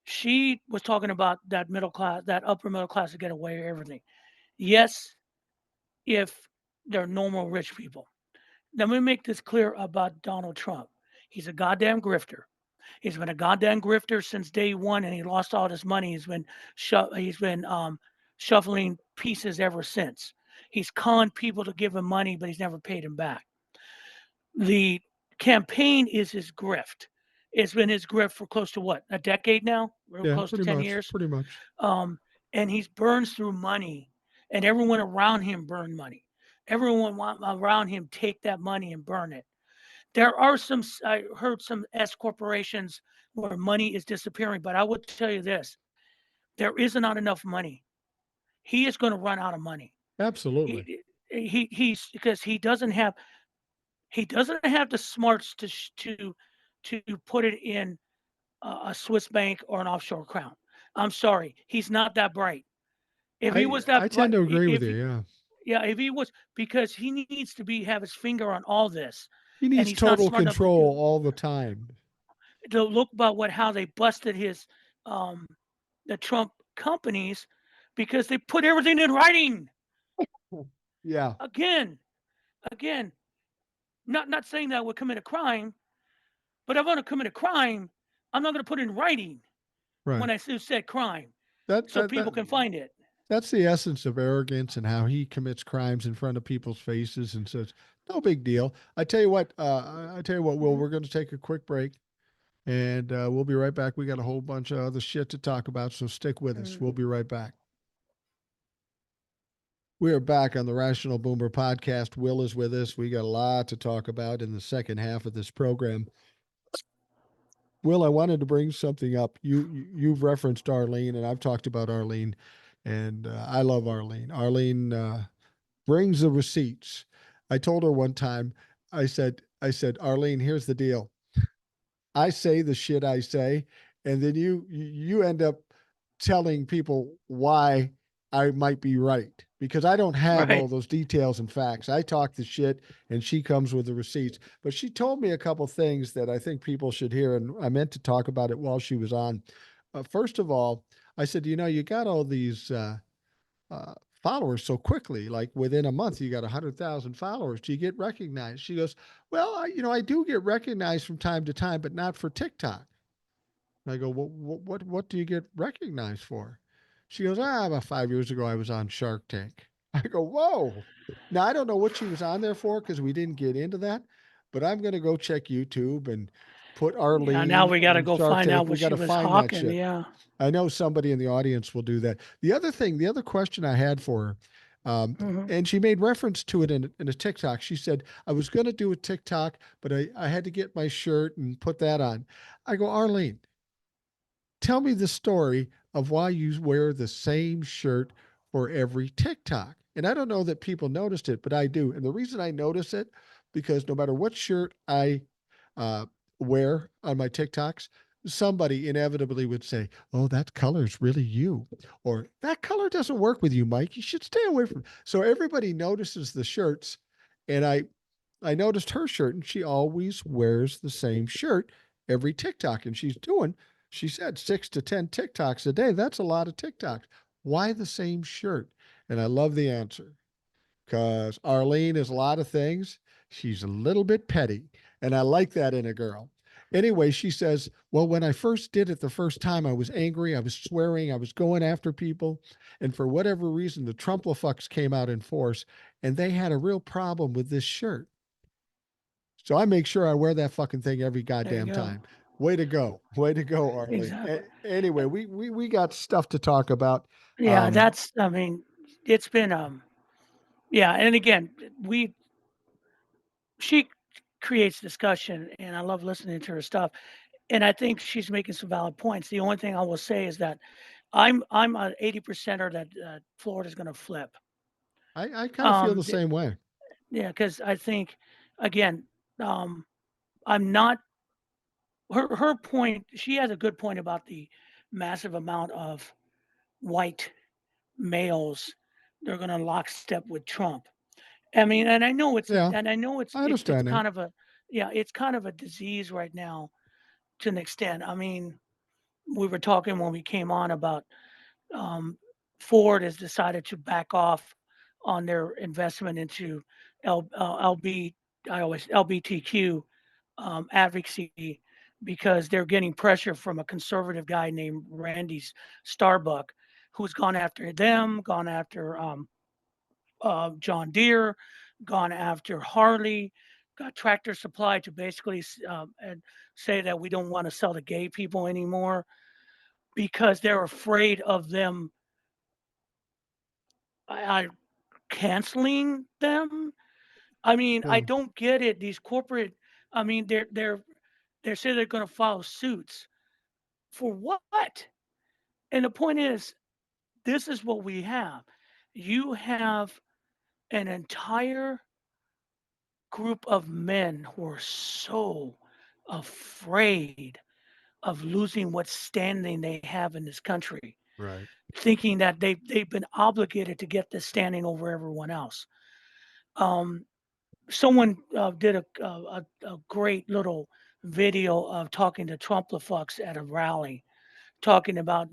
she was talking about that middle class, that upper middle class to get away with everything. Yes, if they're normal rich people. Let me make this clear about Donald Trump. He's a goddamn grifter. He's been a goddamn grifter since day one, and he lost all his money. He's been shuffling pieces ever since. He's conned people to give him money, but he's never paid him back. The campaign is his grift. It's been his grift for close to what, a decade now? Real Yeah, close to pretty 10 much, years. pretty much. Um, and he burns through money, and everyone around him burn money. Everyone around him take that money and burn it. There are some, I heard some S corporations where money is disappearing, but I would tell you this, there is not enough money. He is going to run out of money. Absolutely. He's because he doesn't have the smarts to put it in a Swiss bank or an offshore account. I'm sorry, he's not that bright. If he was I that tend bright, to agree with you. Yeah. yeah, if he was, because he needs to have his finger on all this, He and needs he's not total smart enough to do control all the time. to look about how they busted his um the Trump companies because they put everything in writing. Yeah. Again, again, not saying that I would commit a crime, but if I'm going to commit a crime, I'm not going to put it in writing Right. when I said crime, That so that people that can find it. that's the essence of arrogance and how he commits crimes in front of people's faces and says, "No big deal." I tell you what. I tell you what. Will, Mhm. we're going to take a quick break, and we'll be right back. We got a whole bunch of other shit to talk about, so stick with us. Mhm. We'll be right back. We are back on the Rational Boomer podcast. Will is with us. We got a lot to talk about in the second half of this program. Will, I wanted to bring something up. You've referenced Arlene, and I've talked about Arlene, and I love Arlene. Arlene brings the receipts. I told her one time. I said, Arlene, here's the deal. I say the shit I say, and then you end up telling people why I might be right because I don't have all Right. those details and facts. I talk the shit and she comes with the receipts. But she told me a couple things that I think people should hear, and I meant to talk about it while she was on. First of all, I said, you got all these uh, followers so quickly. Like within a month, you got 100,000 followers. Do you get recognized? She goes, well, I do get recognized from time to time, but not for TikTok. And I go, well, what do you get recognized for? She goes, about 5 years ago, I was on Shark Tank. I go, whoa. Now, I don't know what she was on there for because we didn't get into that, but I'm going to go check YouTube and put Yeah. Now Arlene we got to and go Shark find Tank. out We what got she to was find that hawking. shit. Yeah. I know somebody in the audience will do that. The other question I had for her, Hmm. and she made reference to it in a TikTok. She said, I was going to do a TikTok, but I had to get my shirt and put that on. I go, Arlene, tell me the story of why you wear the same shirt for every TikTok. And I don't know that people noticed it, but I do. And the reason I notice it, because no matter what shirt I uh, wear on my TikToks, somebody inevitably would say, "Oh, that color's really you," or "That color doesn't work with you, Mike. You should stay away from." So everybody notices the shirts, and I noticed her shirt, and she always wears the same shirt every TikTok, and she said 6 to 10 TikToks a day. That's a lot of TikToks. Why the same shirt? And I love the answer because Arlene is a lot of things. She's a little bit petty, and I like that in a girl. Anyway, she says, well, when I first did it the first time, I was angry, I was swearing, I was going after people. And for whatever reason, the Trumplefucks came out in force, and they had a real problem with this shirt. So I make sure I wear that fucking thing every There you goddamn go. time. Way to go. Way to go, Arlene. Exactly. Anyway, we got stuff to talk about. Yeah. Um, That's. I mean, it's been. Yeah. And again, we she creates discussion, and I love listening to her stuff. And I think she's making some valid points. The only thing I will say is that I'm an 80%er that Florida's going to flip. I kind of feel the The, same way. yeah, because I think again, um, I'm not her point. She has a good point about the massive amount of white males. They're going to lockstep with Trump. I mean, Yeah, and I know I it's understand that. kind of a, yeah, it's kind of a disease right now to an extent. I mean, we were talking when we came on about um, Ford has decided to back off on their investment into LB, LBTQ advocacy because they're getting pressure from a conservative guy named Randy Starbuck who's gone after them, gone after John Deere, gone after Harley, got Tractor Supply to basically and say that we don't want to sell to gay people anymore because they're afraid of them I canceling them. I mean, I Yeah. don't get it. These corporate, I mean, they say they're going to follow suits for what? And the point is, this is what we have. You have an entire group of men who are so afraid of losing what standing they have in this country, Right. thinking that they've been obligated to get this standing over everyone else. Um, Someone did a great little video of talking to Trump-la-fucks at a rally, talking about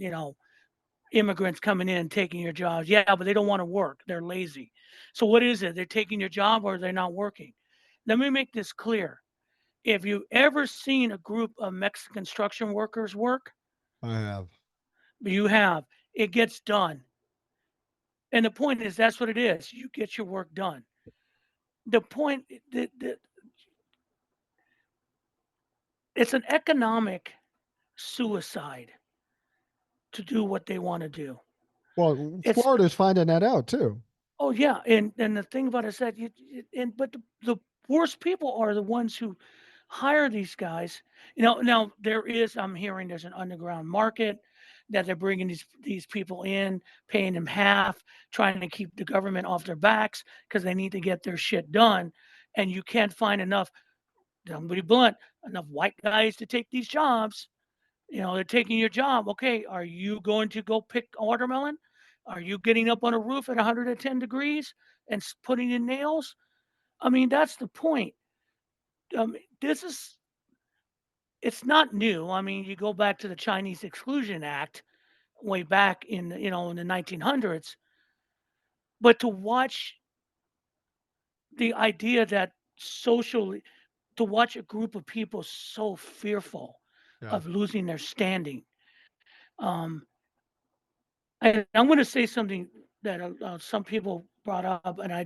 immigrants coming in taking your jobs. Yeah, but they don't want to work. They're lazy. So what is it? They're taking your job or they're not working. Let me make this clear. If you ever seen a group of Mexican construction workers work, I have. you have. It gets done. And the point is, that's what it is. You get your work done. The point, it's an economic suicide to do what they want to do. Well, It's Florida's finding that out too. oh yeah, and the thing about it is that but the worst people are the ones who hire these guys. Now there is I'm hearing there's an underground market that they're bringing these people in, paying them half, trying to keep the government off their backs because they need to get their shit done, and you can't find enough. I'm gonna be blunt, enough white guys to take these jobs. They're taking your job. Okay, are you going to go pick a watermelon? Are you getting up on a roof at 110 degrees and putting in nails? I mean, that's the point. This is it's not new. I mean, you go back to the Chinese Exclusion Act way back in the 1900s, but to watch the idea that socially to watch a group of people so fearful Yeah. of losing their standing. Um, And I'm going to say something that some people brought up, and I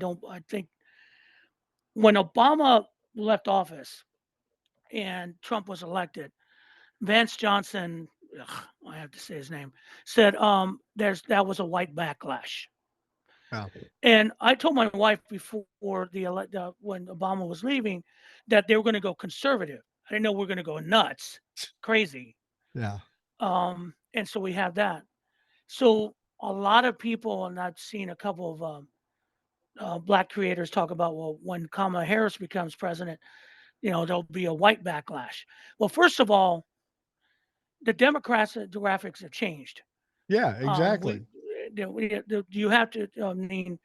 think when Obama left office and Trump was elected, Vance Johnson, ugh, I have to say his name, said that was a white backlash. Yeah. And I told my wife before when Obama was leaving that they were going to go conservative. I didn't know we were going to go nuts, crazy. Yeah. And so we have that. So a lot of people, and I've seen a couple of black creators talk about, well, when Kamala Harris becomes president, there'll be a white backlash. Well, first of all, the demographics have changed. Yeah. We, Exactly. you have to, I mean,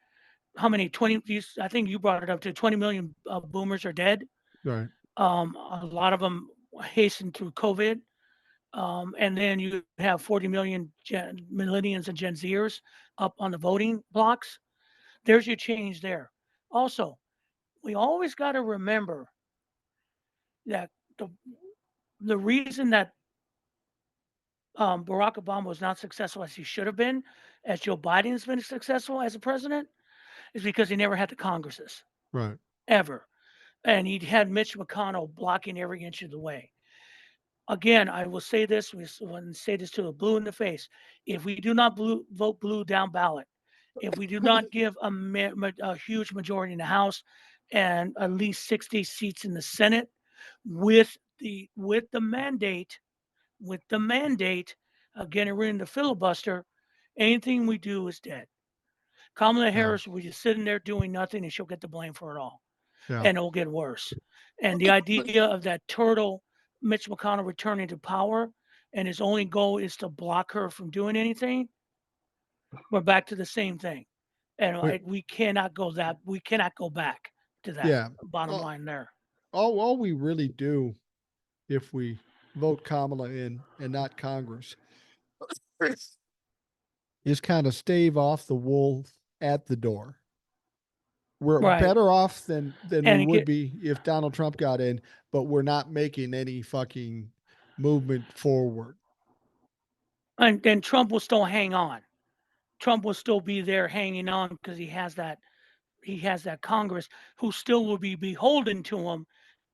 how many, 20, I think you brought it up to 20 million boomers are dead. Right. A lot of them hastened through COVID. And then you have 40 million millennials and Gen Zers up on the voting blocks. There's your change there. Also, we always got to remember that the reason that Barack Obama was not successful as he should have been, as Joe Biden's been successful as a president, is because he never had the Congresses Right. ever, and he had Mitch McConnell blocking every inch of the way. Again, I will say this: we want to say this to the blue in the face. If we do not vote blue down ballot, if we do not give a huge majority in the House and at least 60 seats in the Senate, with the mandate of getting rid of the filibuster, anything we do is dead. Kamala Yeah. Harris will be just sitting there doing nothing, and she'll get the blame for it all, Yeah. and it'll get worse. And the idea of that turtle Mitch McConnell returning to power, and his only goal is to block her from doing anything, we're back to the same thing. And Wait. we cannot go back to that. Yeah. Bottom Well, line there. all we really do if we vote Kamala in and not Congress is kind of stave off the wolf at the door. We're Right. better off than we And would get be if Donald Trump got in, but we're not making any fucking movement forward. and then Trump will still hang on. Trump will still be there hanging on because he has that Congress who still will be beholden to him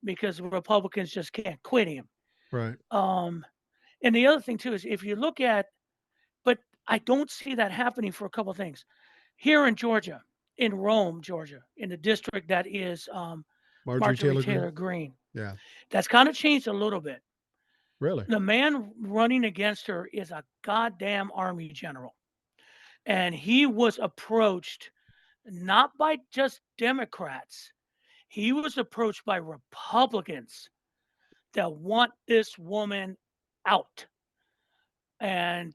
because Republicans just can't quit him. Right. Um, and the other thing too is if you look at, but I don't see that happening for a couple of things. Here in Georgia, in Rome, Georgia, in the district that is Marjorie Marjorie Taylor Greene. Taylor Greene, Yeah. that's kind of changed a little bit. Really. The man running against her is a goddamn army general. And he was approached not by just Democrats, he was approached by Republicans that want this woman out. And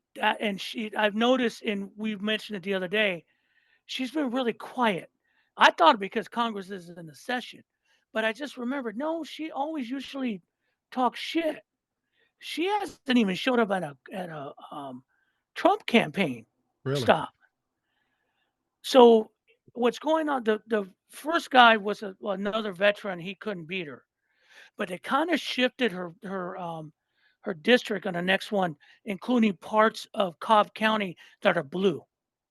she I've noticed, and we mentioned it the other day, she's been really quiet. I thought because Congress is in a session, but I just remembered, no, she always usually talks shit. She hasn't even showed up at a Trump campaign Really. stop. So what's going on? The first guy was another veteran. He couldn't beat her, but it kind of shifted her district on the next one, including parts of Cobb County that are blue.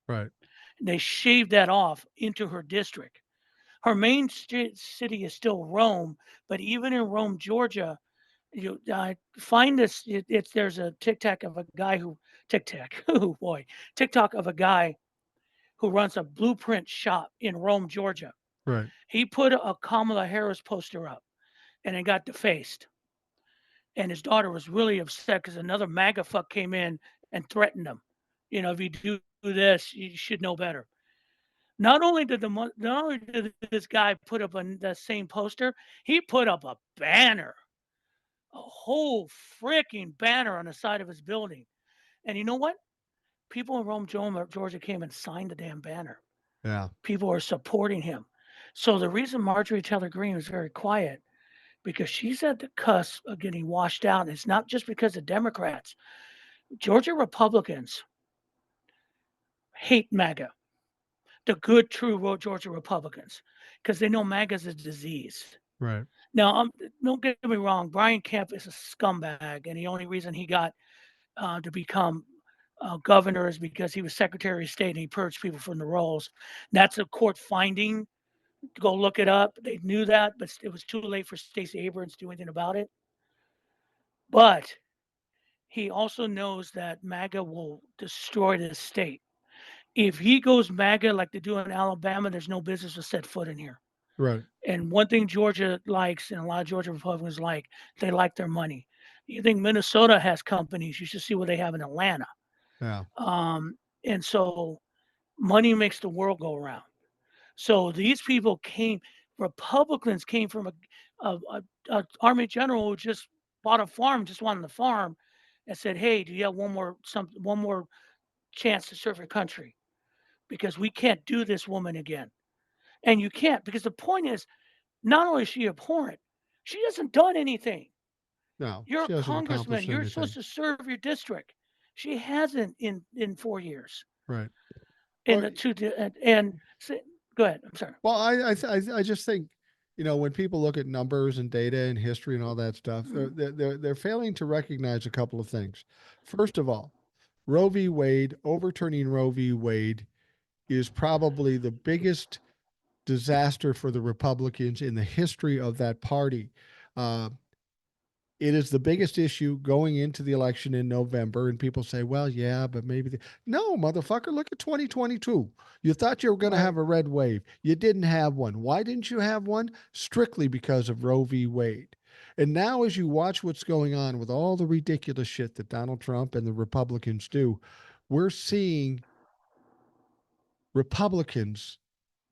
Right. They shaved that off into her district. Her main city is still Rome, but even in Rome, Georgia, you find this. It's there's a TikTok of a guy who TikTok. Oh boy, TikTok of a guy who runs a blueprint shop in Rome, Georgia. Right. He put a Kamala Harris poster up, and it got defaced. And his daughter was really upset because another MAGA fuck came in and threatened him. You know, if you do this, you should know better. Not only did this guy put up the same poster, he put up a banner, a whole freaking banner on the side of his building. And you know what? People in Rome, Georgia came and signed the damn banner. Yeah. People are supporting him. So the reason Marjorie Taylor Greene was very quiet because she's at the cusp of getting washed out. And it's not just because of Democrats. Georgia Republicans hate MAGA, the good, true Georgia Republicans, because they know MAGA is a disease. Right. Now, don't get me wrong. Brian Kemp is a scumbag, and the only reason he got to become governor is because he was Secretary of State and he purged people from the rolls. That's a court finding. Go look it up. They knew that, but it was too late for Stacey Abrams to do anything about it. But he also knows that MAGA will destroy the state. If he goes MAGA like they do in Alabama, there's no business to set foot in here. Right. And one thing Georgia likes, and a lot of Georgia Republicans like, they like their money. You think Minnesota has companies? You should see what they have in Atlanta. Yeah. And so money makes the world go around. So these people came, Republicans came from a army general who just bought a farm, just wanted the farm, and said, "Hey, do you have one more chance to serve your country? Because we can't do this woman again." And you can't, because the point is, not only is she abhorrent, she hasn't done anything. No, You're a she hasn't congressman. accomplished You're supposed anything. to serve your district. She hasn't in 4 years. Right. In Well, the two, and go ahead. I'm sorry. well, I just think, when people look at numbers and data and history and all that stuff, they're failing to recognize a couple of things. First of all, Roe v. Wade, overturning Roe v. Wade is probably the biggest disaster for the Republicans in the history of that party. Uh, it is the biggest issue going into the election in November. And people say, well, yeah, but maybe. No, motherfucker, look at 2022. You thought you were going to Right. have a red wave. You didn't have one. Why didn't you have one? Strictly because of Roe v. Wade. And now, as you watch what's going on with all the ridiculous shit that Donald Trump and the Republicans do, we're seeing Republicans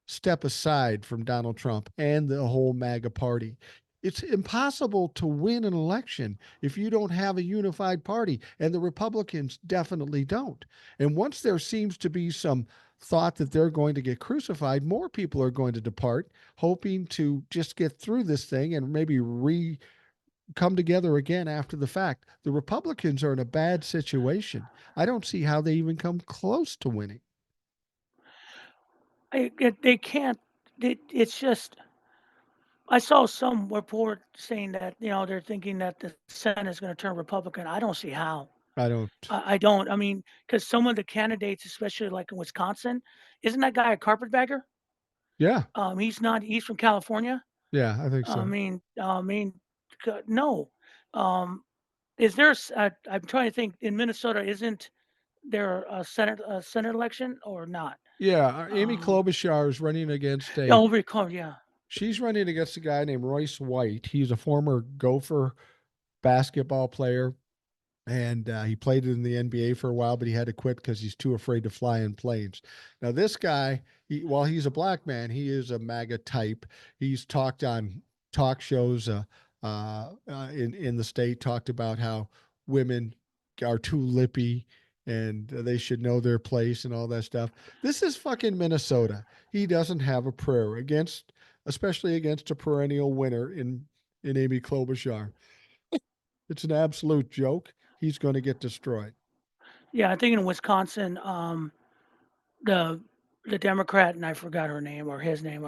step aside from Donald Trump and the whole MAGA party. It's impossible to win an election if you don't have a unified party, and the Republicans definitely don't. And once there seems to be some thought that they're going to get crucified, more people are going to depart, hoping to just get through this thing and maybe come together again after the fact. The Republicans are in a bad situation. I don't see how they even come close to winning. They can't. It's just. I saw some report saying that they're thinking that the Senate is going to turn Republican. I don't see how. I don't. I don't. I mean, because some of the candidates, especially like in Wisconsin, isn't that guy a carpetbagger? Yeah, He's not. He's from California. yeah, I think I so. mean, I mean, no. Um, is there? I'm trying to think. In Minnesota, isn't there a Senate election or not? Yeah, Amy Um, Klobuchar is running against yeah, a. over yeah. She's running against a guy named Royce White. He's a former Gopher basketball player, and he played in the NBA for a while, but he had to quit because he's too afraid to fly in planes. Now, this guy, while he's a black man, he is a MAGA type. He's talked on talk shows in the state, talked about how women are too lippy and they should know their place and all that stuff. This is fucking Minnesota. He doesn't have a prayer against, especially against a perennial winner in Amy Klobuchar. It's an absolute joke. He's going to get destroyed. Yeah, I think in Wisconsin, the the Democrat, and I forgot her name or his name,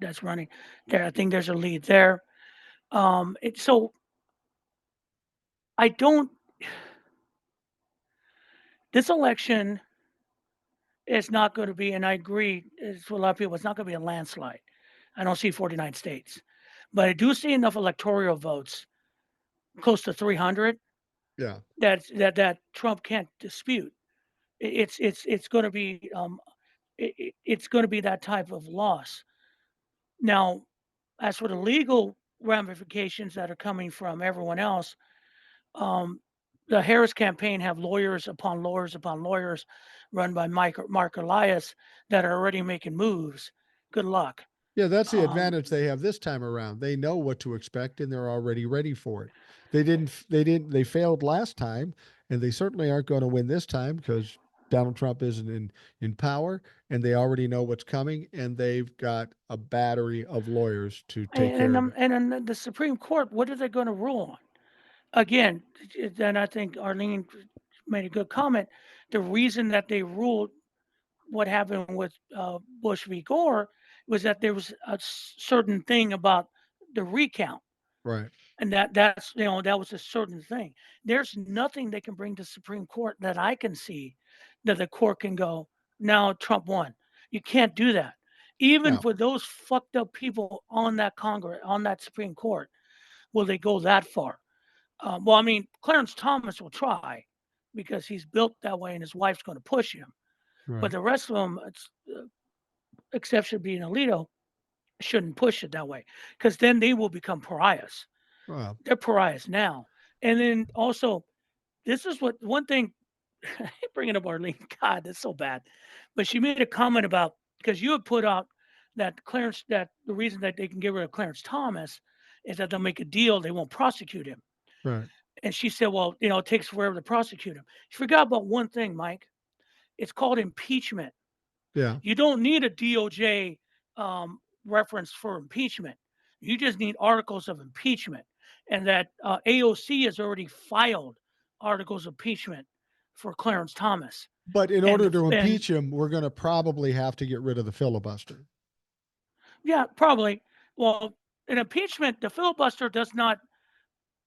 that's running there. I think there's a lead there. So I don't. This election is not going to be, and I agree with a lot of people, it's not going to be a landslide. I don't see 49 states, but I do see enough electoral votes, close to 300, Yeah. that Trump can't dispute. It's going to be it's going to be that type of loss. Now, as for the legal ramifications that are coming from everyone else, um, the Harris campaign have lawyers upon lawyers upon lawyers run by Mark Elias that are already making moves. Good luck. Yeah, that's the Um, advantage they have this time around. They know what to expect and they're already ready for it. They failed last time and they certainly aren't going to win this time because Donald Trump isn't in power and they already know what's coming and they've got a battery of lawyers to take care of it. and then the Supreme Court, what are they going to rule on? Again, then I think Arlene made a good comment. The reason that they ruled what happened with Bush v. Gore was that there was a certain thing about the recount. Right. And that's that was a certain thing. There's nothing they can bring to Supreme Court that I can see that the court can go, now Trump won. You can't do that. Even No. for those fucked up people on that Congress, on that Supreme Court, will they go that far? Well, I mean, Clarence Thomas will try because he's built that way and his wife's going to push him. But Right. the rest of them, exception being Alito, shouldn't push it that way because then they will become pariahs. Well, They're pariahs now. And then also, this is what one thing bringing up Arlene. God, that's so bad. But she made a comment about because you had put out that the reason that they can get rid of Clarence Thomas is that they'll make a deal, they won't prosecute him. right. And she said, well, it takes forever to prosecute him. She forgot about one thing, Mike. It's called impeachment. Yeah. You don't need a DOJ reference for impeachment. You just need articles of impeachment, and that AOC has already filed articles of impeachment for Clarence Thomas. But in And order the, to and impeach him, we're going to probably have to get rid of the filibuster. yeah, probably. Well, an impeachment, the filibuster does not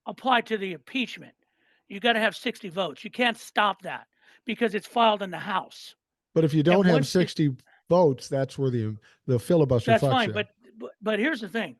apply to the impeachment. You got to have 60 votes. You can't stop that because it's filed in the House. But if you don't And have once it, 60 votes, that's where the filibuster that's fucks fine. you. But here's the thing: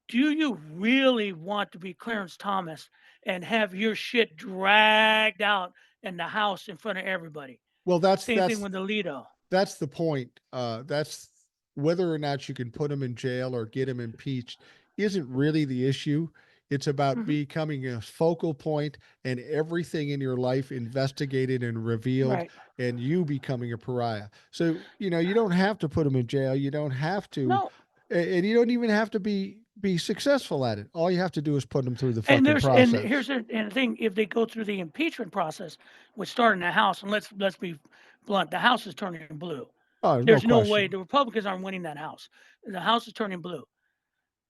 do you really want to be Clarence Thomas and have your shit dragged out in the House in front of everybody? Well, Same thing with Alito. that's the point. That's whether or not you can put him in jail or get him impeached isn't really the issue. It's about Hmm. becoming a focal point and everything in your life investigated and revealed Right. and you becoming a pariah. So, you don't have to put him in jail. You don't have to, No. and you don't even have to be successful at it. All you have to do is put them through the And fucking there's and process. here's the thing: if they go through the impeachment process, which start in the House, and let's be blunt, the House is turning blue. Oh, no There's no way question. the Republicans aren't winning that House. The House is turning blue.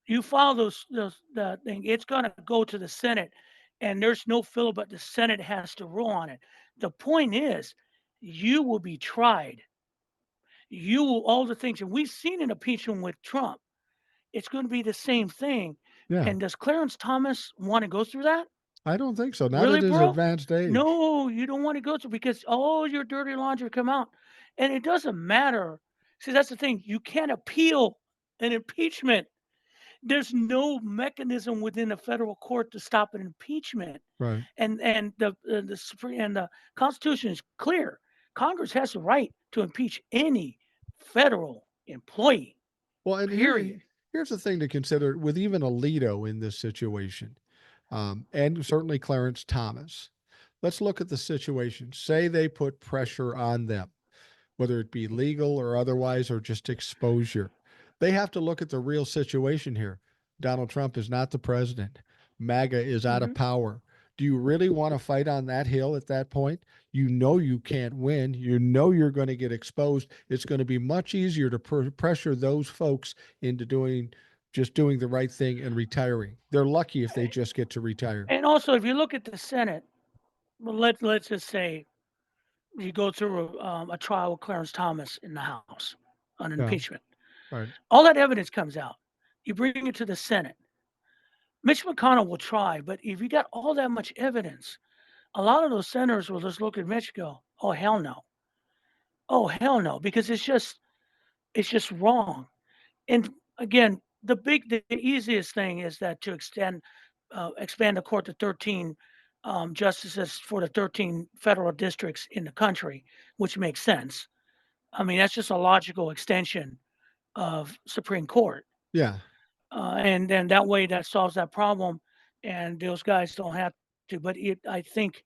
You follow those the thing, it's gonna go to the Senate, and there's no filibuster. The Senate has to rule on it. The point is, you will be tried. You will all the things, and we've seen an impeachment with Trump. It's going to be the same thing. Yeah. And does Clarence Thomas want to go through that? I don't think so. Not Really, at his bro? advanced age. No, you don't want to go through because all your dirty laundry come out. And it doesn't matter. See, that's the thing. You can't appeal an impeachment. There's no mechanism within a federal court to stop an impeachment. Right. And the Supreme and the Constitution is clear. Congress has the right to impeach any federal employee. Well, and Period. here's the thing to consider with even Alito in this situation, and certainly Clarence Thomas. Let's look at the situation. Say they put pressure on them, whether it be legal or otherwise, or just exposure. They have to look at the real situation here. Donald Trump is not the president. MAGA is out of Hmm. power. Do you really want to fight on that hill at that point? You know you can't win. You know you're going to get exposed. It's going to be much easier to pressure those folks into doing the right thing and retiring. They're lucky if they just get to retire. And also, if you look at the Senate, well, let's just say you go through a trial with Clarence Thomas in the House on Yeah. impeachment. Right. All that evidence comes out. You bring it to the Senate. Mitch McConnell will try, but if you got all that much evidence, a lot of those senators will just look at Mitch and go, "Oh hell no, oh hell no," because it's just wrong. And again, the easiest thing is that to expand the court to 13 justices for the 13 federal districts in the country, which makes sense. I mean, that's just a logical extension of Supreme Court. Yeah. And then that way that solves that problem and those guys don't have to. But I think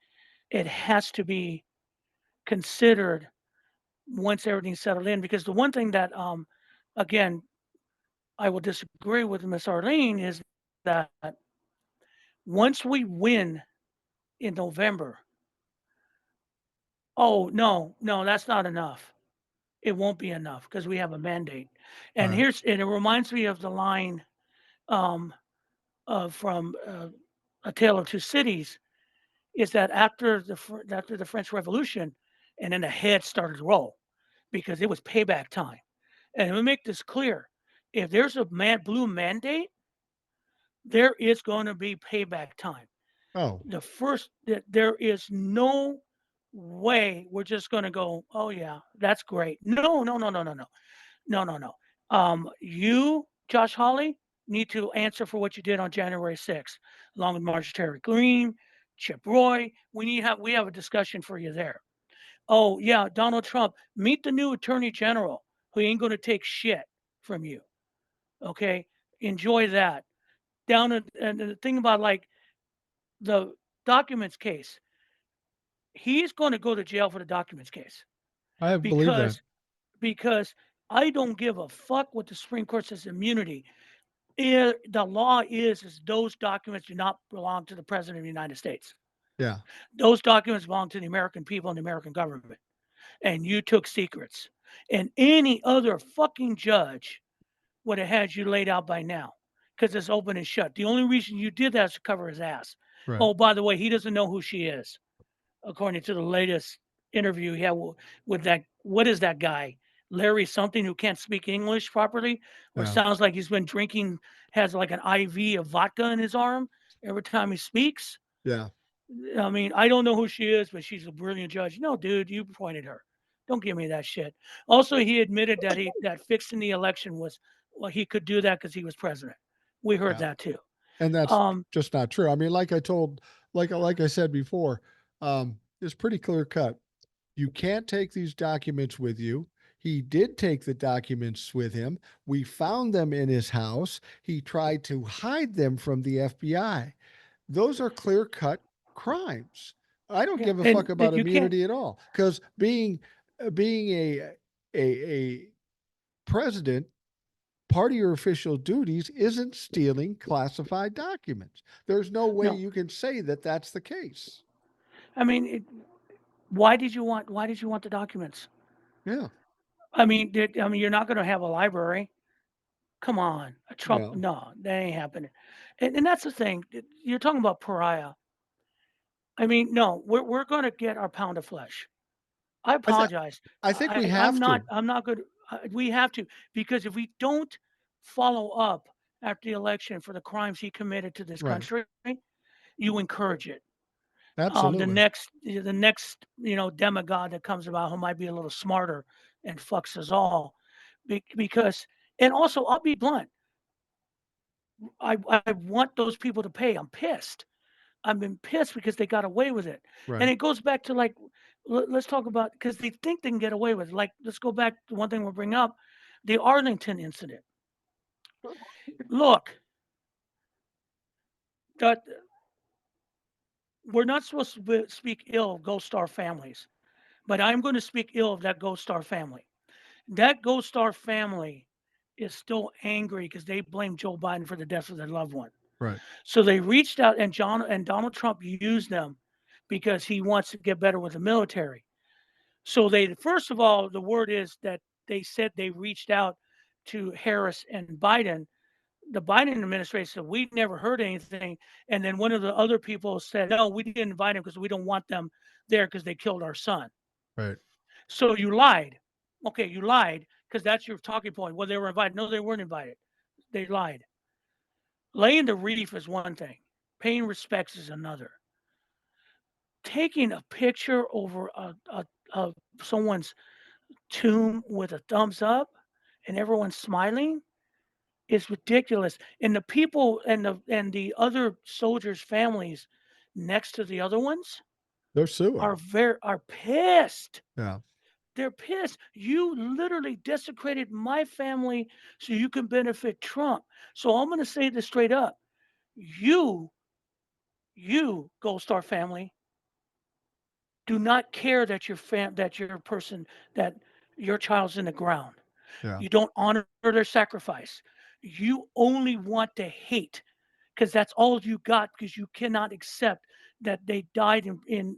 it has to be considered once everything's settled in because the one thing that, again, I will disagree with Miss Arlene is that once we win in November, oh, no, no, that's not enough. It won't be enough because we have a mandate. And Right. it reminds me of the line um, from A Tale of Two Cities is that after the French Revolution, and then the head started to roll because it was payback time. And let me make this clear: if there's a blue mandate, there is going to be payback time. Oh, That there is no way we're just going to go, oh yeah, that's great. No, no, no, no, no, no, no, no, no. You, Josh Hawley, need to answer for what you did on January 6th, along with Marjorie Taylor Greene, Chip Roy. We have a discussion for you there. Oh yeah, Donald Trump, meet the new Attorney General who ain't going to take shit from you. Okay, enjoy that. And the thing about like the documents case, he's going to go to jail for the documents case I believe that. because because I don't give a fuck what the Supreme Court says immunity. The law is those documents do not belong to the President of the United States. Yeah. Those documents belong to the American people and the American government. And you took secrets. And any other fucking judge would have had you laid out by now because it's open and shut. The only reason you did that is to cover his ass. Right. Oh, by the way, he doesn't know who she is, according to the latest interview he had with that. What is that guy? Larry something who can't speak English properly or Yeah. sounds like he's been drinking, has like an IV of vodka in his arm every time he speaks. Yeah. I mean, I don't know who she is, but she's a brilliant judge. No, dude, you appointed her. Don't give me that shit. Also, he admitted that fixing the election was well, he could do that because he was president. We heard Yeah. that too. And that's Um, just not true. I mean, like I said before, it's pretty clear cut. You can't take these documents with you. He did take the documents with him. We found them in his house. He tried to hide them from the FBI. Those are clear cut crimes. I don't yeah, give a fuck and about you can't. immunity at all because being a president, part of your official duties isn't stealing classified documents. There's no way No, you can say that that's the case. I mean, why did you want the documents? Yeah. I mean, you're not going to have a library. Come on, a Trump? No. No, that ain't happening. And that's the thing. You're talking about pariah. I mean, no, we're going to get our pound of flesh. I I th- apologize. I think we I'm have not. to. I'm not good. We have to because if we don't follow up after the election for the crimes he committed to this Right. country, you encourage it. The Absolutely. next demigod that comes about who might be a little smarter and fucks us all, because and also I'll be blunt. I want those people to pay. I'm pissed. I've been pissed because they got away with it. And Right. it goes back to like, let's talk about because they think they can get away with it. Like, let's go back to one thing we'll bring up the Arlington incident. Look, that we're not supposed to speak ill of Gold Star families, but I'm going to speak ill of that Gold Star family. That Gold Star family is still angry because they blame Joe Biden for the death of their loved one. Right. So they reached out, and Donald Trump used them because he wants to get better with the military. So they first of all, the word is that they said they reached out to Harris and Biden. The Biden administration said we never heard anything, and then one of the other people said, "No, we didn't invite them because we don't want them there because they killed our son." Right. So you lied. Okay, you lied because that's your talking point. Well, they were invited. No, they weren't invited. They lied. Laying the reef is one thing. Paying respects is another. Taking a picture over a someone's tomb with a thumbs up and everyone's smiling is ridiculous. And the people and the other soldiers' families next to the other ones They're suing. are pissed. Yeah. They're pissed. You literally desecrated my family so you can benefit Trump. So I'm going to say this straight up. You, you Gold Star family, do not care that your person that your child's in the ground. Yeah. You don't honor their sacrifice. You only want to hate because that's all you got because you cannot accept that they died in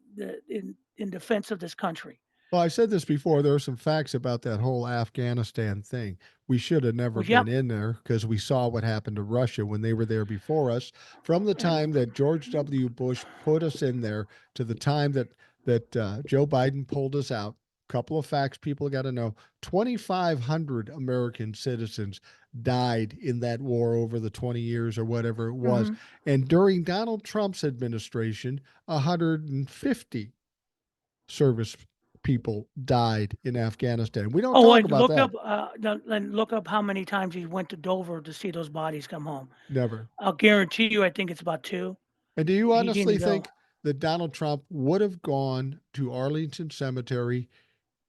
defense of this country. Well, I said this before. There are some facts about that whole Afghanistan thing. We should have never Well, yep. been in there because we saw what happened to Russia when they were there before us. From the time that George W. Bush put us in there to the time that Joe Biden pulled us out. Couple of facts people got to know: 2,500 American citizens died in that war over the 20 years or whatever it was, Hmm. and during Donald Trump's administration, 150 service people died in Afghanistan. We don't Oh, talk wait, about that. look up how many times he went to Dover to see those bodies come home. Never. I'll guarantee you, I think it's about two. And do you He didn't honestly go. think that Donald Trump would have gone to Arlington Cemetery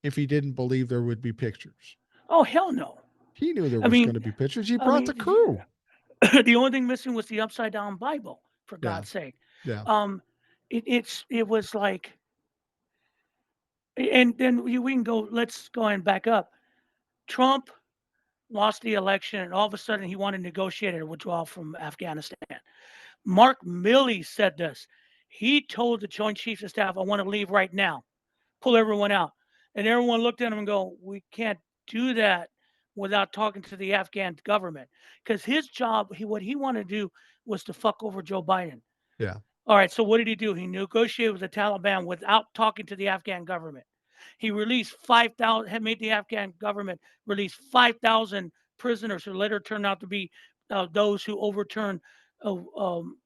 if he didn't believe there would be pictures? Oh, hell no. He knew there I was going mean, to be pictures. He I brought the mean, crew. the only thing missing was the upside down Bible, for Yeah. God's sake. Yeah. Um, it was like, and then we can go. Let's go and back up. Trump lost the election, and all of a sudden he wanted to negotiate a withdrawal from Afghanistan. Mark Milley said this. He told the Joint Chiefs of Staff, "I want to leave right now. Pull everyone out." And everyone looked at him and go, "We can't do that without talking to the Afghan government." Because his job, what he wanted to do was to fuck over Joe Biden. Yeah. All right, so what did he do? He negotiated with the Taliban without talking to the Afghan government. He released 5,000, had made the Afghan government release 5,000 prisoners who later turned out to be those who overturned, who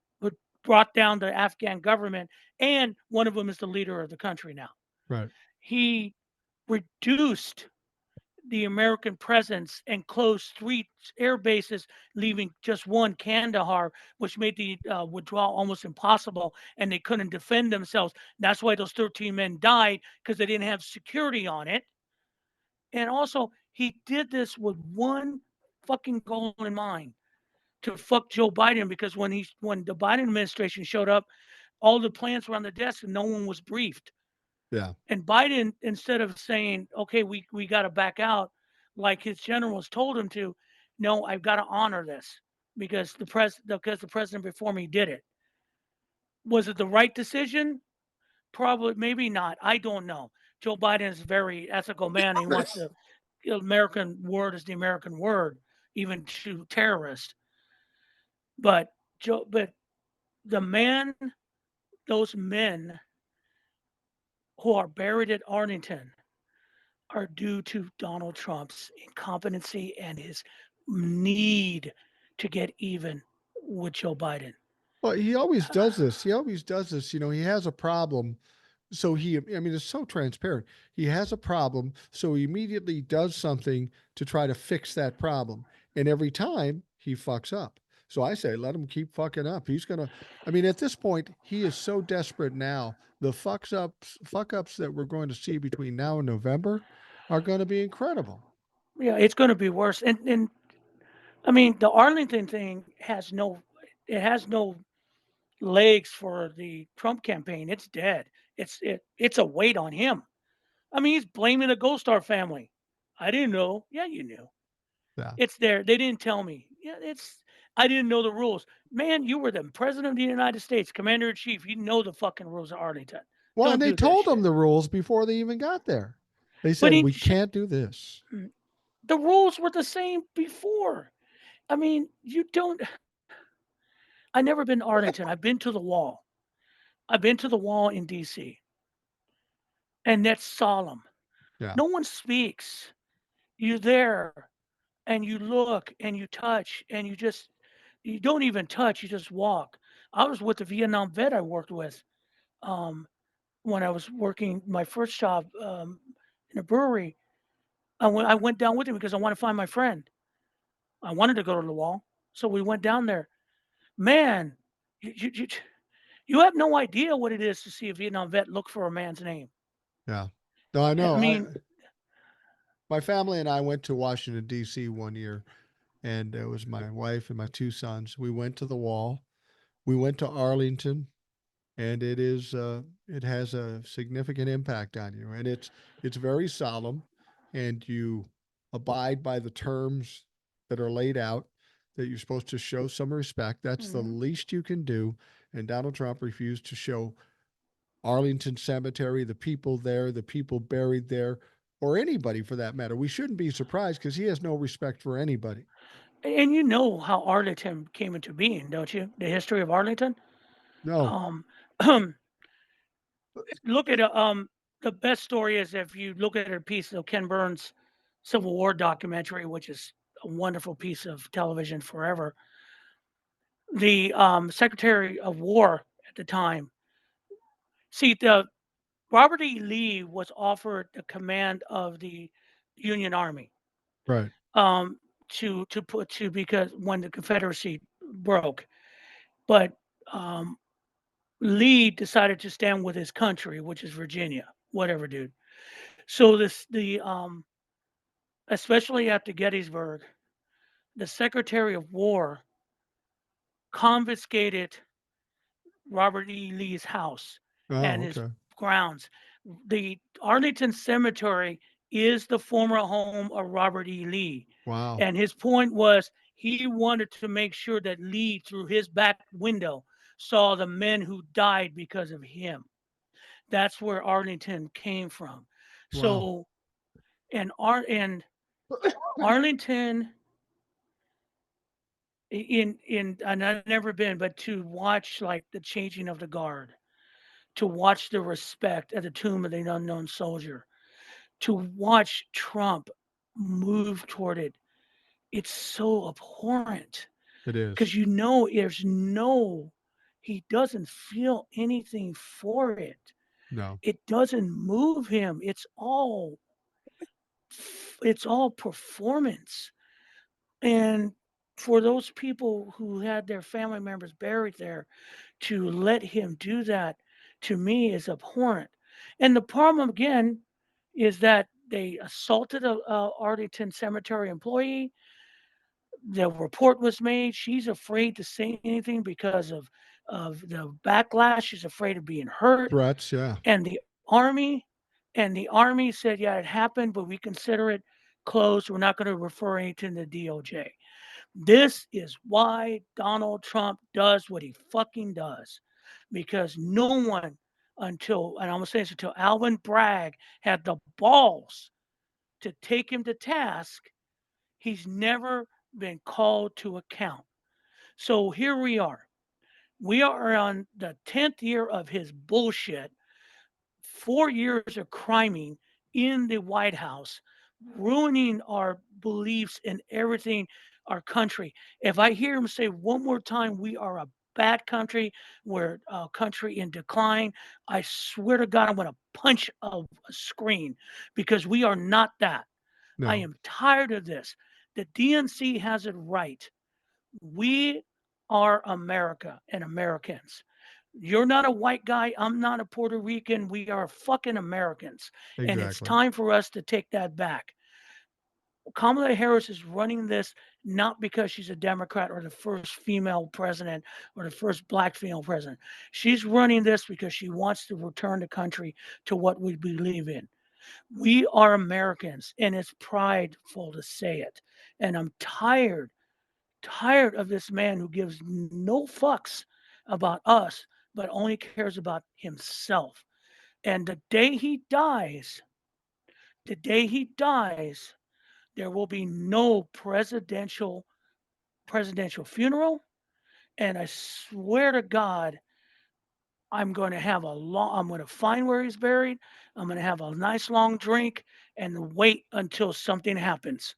brought down the Afghan government. And one of them is the leader of the country now. Right. He reduced the American presence and closed three air bases, leaving just one, Kandahar, which made the withdrawal almost impossible, and they couldn't defend themselves. That's why those 13 men died because they didn't have security on it. And also, he did this with one fucking goal in mind: to fuck Joe Biden. Because when the Biden administration showed up, all the plans were on the desk and no one was briefed. Yeah. And Biden, instead of saying, "Okay, we got to back out," like his generals told him to, no, I've got to honor this because the president before me did it. Was it the right decision? Probably, maybe not. I don't know. Joe Biden is a very ethical man. He wants the American word is the American word, even to terrorists. But but the man, those men who are buried at Arlington are due to Donald Trump's incompetency and his need to get even with Joe Biden. Well, he always does this. He always does this. He has a problem. So I mean, it's so transparent. He has a problem. So he immediately does something to try to fix that problem. And every time he fucks up. So I say, let him keep fucking up. I mean, at this point, he is so desperate now. The fuck ups that we're going to see between now and November are going to be incredible. Yeah, it's going to be worse. And I mean, the Arlington thing has no legs for the Trump campaign. It's dead. It's a weight on him. I mean, he's blaming the Gold Star family. I didn't know. Yeah, you knew. Yeah. It's there. They didn't tell me. Yeah, I didn't know the rules. Man, you were the president of the United States, commander in chief. You know the fucking rules of Arlington. Well, and Don't they do that told him shit. the rules before they even got there. They But said, we can't do this. the rules were the same before. I mean, you don't. I never been to Arlington. I've been to the wall. I've been to the wall in D.C. and that's solemn. Yeah. No one speaks. You're there and you look and you touch and you don't even touch. You just walk. I was with a Vietnam vet I worked with um, when I was working my first job in a brewery. I went down with him because I want to find my friend. I wanted to go to the wall, so we went down there. Man, you, you, you you have no idea what it is to see a Vietnam vet look for a man's name. Yeah. No, I I know. mean, My family and I went to Washington D.C. one year, and it was my wife and my two sons. We went to the wall. We went to Arlington, and it has a significant impact on you, and it's very solemn, and you abide by the terms that are laid out. That you're supposed to show some respect. That's the mhm. least you can do. And Donald Trump refused to show Arlington Cemetery, the people there, the people buried there, or anybody for that matter. We shouldn't be surprised because he has no respect for anybody. And you know how Arlington came into being, don't you? The history of Arlington. No, Um, look at the best story is if you look at a piece of Ken Burns' Civil War documentary, which is a wonderful piece of television forever. The Secretary of War at the time. See, the Robert E. Lee was offered the command of the Union Army right. um, to put to because when the Confederacy broke, but um, Lee decided to stand with his country, which is Virginia. Whatever, dude. So especially after Gettysburg, the Secretary of War confiscated Robert E. Lee's house Oh, and his okay. grounds. The Arlington Cemetery is the former home of Robert E. Lee. Wow. And his point was he wanted to make sure that Lee, through his back window, saw the men who died because of him. That's where Arlington came from. Wow. So, and Arlington and I've never been, but to watch like the changing of the guard, to watch the respect at the tomb of the unknown soldier, to watch Trump move toward it, it's so abhorrent It because is. he doesn't feel anything for it. No. It doesn't move him. It's all performance. And for those people who had their family members buried there, to let him do that to me is abhorrent. And the problem again is that they assaulted a Arlington Cemetery employee. The report was made. She's afraid to say anything because of the backlash. She's afraid of being hurt. Threats, yeah. And the army said, yeah, it happened, but we consider it closed. We're not going to refer anything to the DOJ. This is why Donald Trump does what he fucking does. Because no one and I'm going to say this until Alvin Bragg had the balls to take him to task, he's never been called to account. So here we are. We are on the 10th year of his bullshit, 4 years of criming in the White House, ruining our beliefs in everything, our country. If I hear him say one more time, we are a bad country. We're a country in decline. I swear to God, I'm going to punch a screen because we are not that. I No, am tired of this. The DNC has it right. We are America and Americans. You're not a white guy. I'm not a Puerto Rican. We are fucking Americans. And it's exactly. time for us to take that back. Kamala Harris is running this not because she's a Democrat or the first female president or the first black female president. She's running this because she wants to return the country to what we believe in. We are Americans, and it's prideful to say it. And I'm tired of this man who gives no fucks about us, but only cares about himself. And the day he dies, there will be no presidential funeral. And I swear to God, I'm going to find where he's buried. I'm going to have a nice long drink and wait until something happens.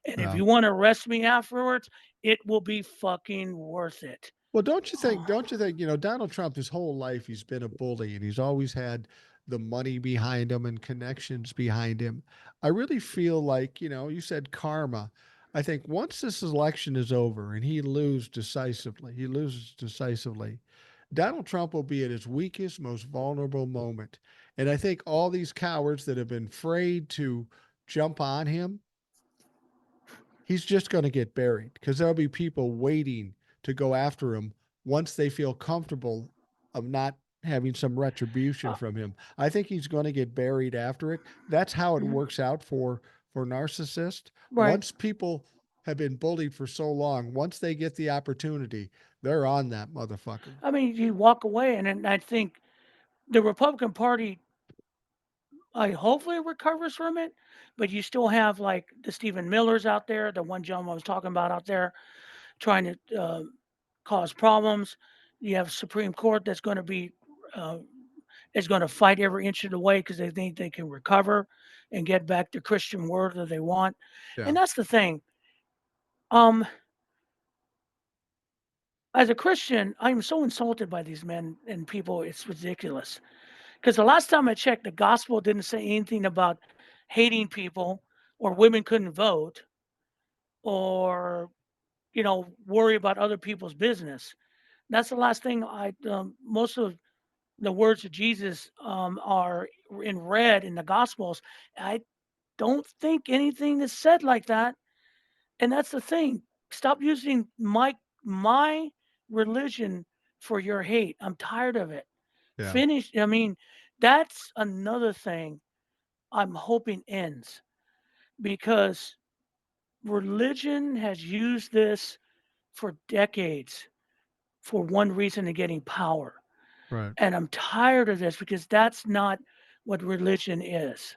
And if Yeah. you want to arrest me afterwards, it will be fucking worth it. Well, don't you think? Don't you think? Donald Trump, his whole life, he's been a bully, and he's always had the money behind him and connections behind him. I really feel like, you said karma. I think once this election is over and he loses decisively. Donald Trump will be at his weakest, most vulnerable moment, and I think all these cowards that have been afraid to jump on him, he's just going to get buried because there'll be people waiting to go after him once they feel comfortable of not having some retribution Uh, from him. I think he's going to get buried after it. That's how it mhm, works out for narcissists. right. Once people have been bullied for so long, once they get the opportunity, they're on that motherfucker. I mean, you walk away, and then I think the Republican Party, I hopefully recovers from it, but you still have like the Stephen Millers out there, the one gentleman I was talking about out there trying to cause problems. You have Supreme Court that's going to be uh, is going to fight every inch of the way because they think they can recover and get back the Christian word that they want. Yeah. And that's the thing. Um, as a Christian, I'm so insulted by these men and people. It's ridiculous. Because the last time I checked, the gospel didn't say anything about hating people or women couldn't vote or, worry about other people's business. That's the last thing most of the words of Jesus are in red in the gospels. I don't think anything is said like that. And that's the thing. Stop using my religion for your hate. I'm tired of it. Yeah. Finish. I mean, that's another thing I'm hoping ends because religion has used this for decades for one reason of getting power. Right. And I'm tired of this because that's not what religion is.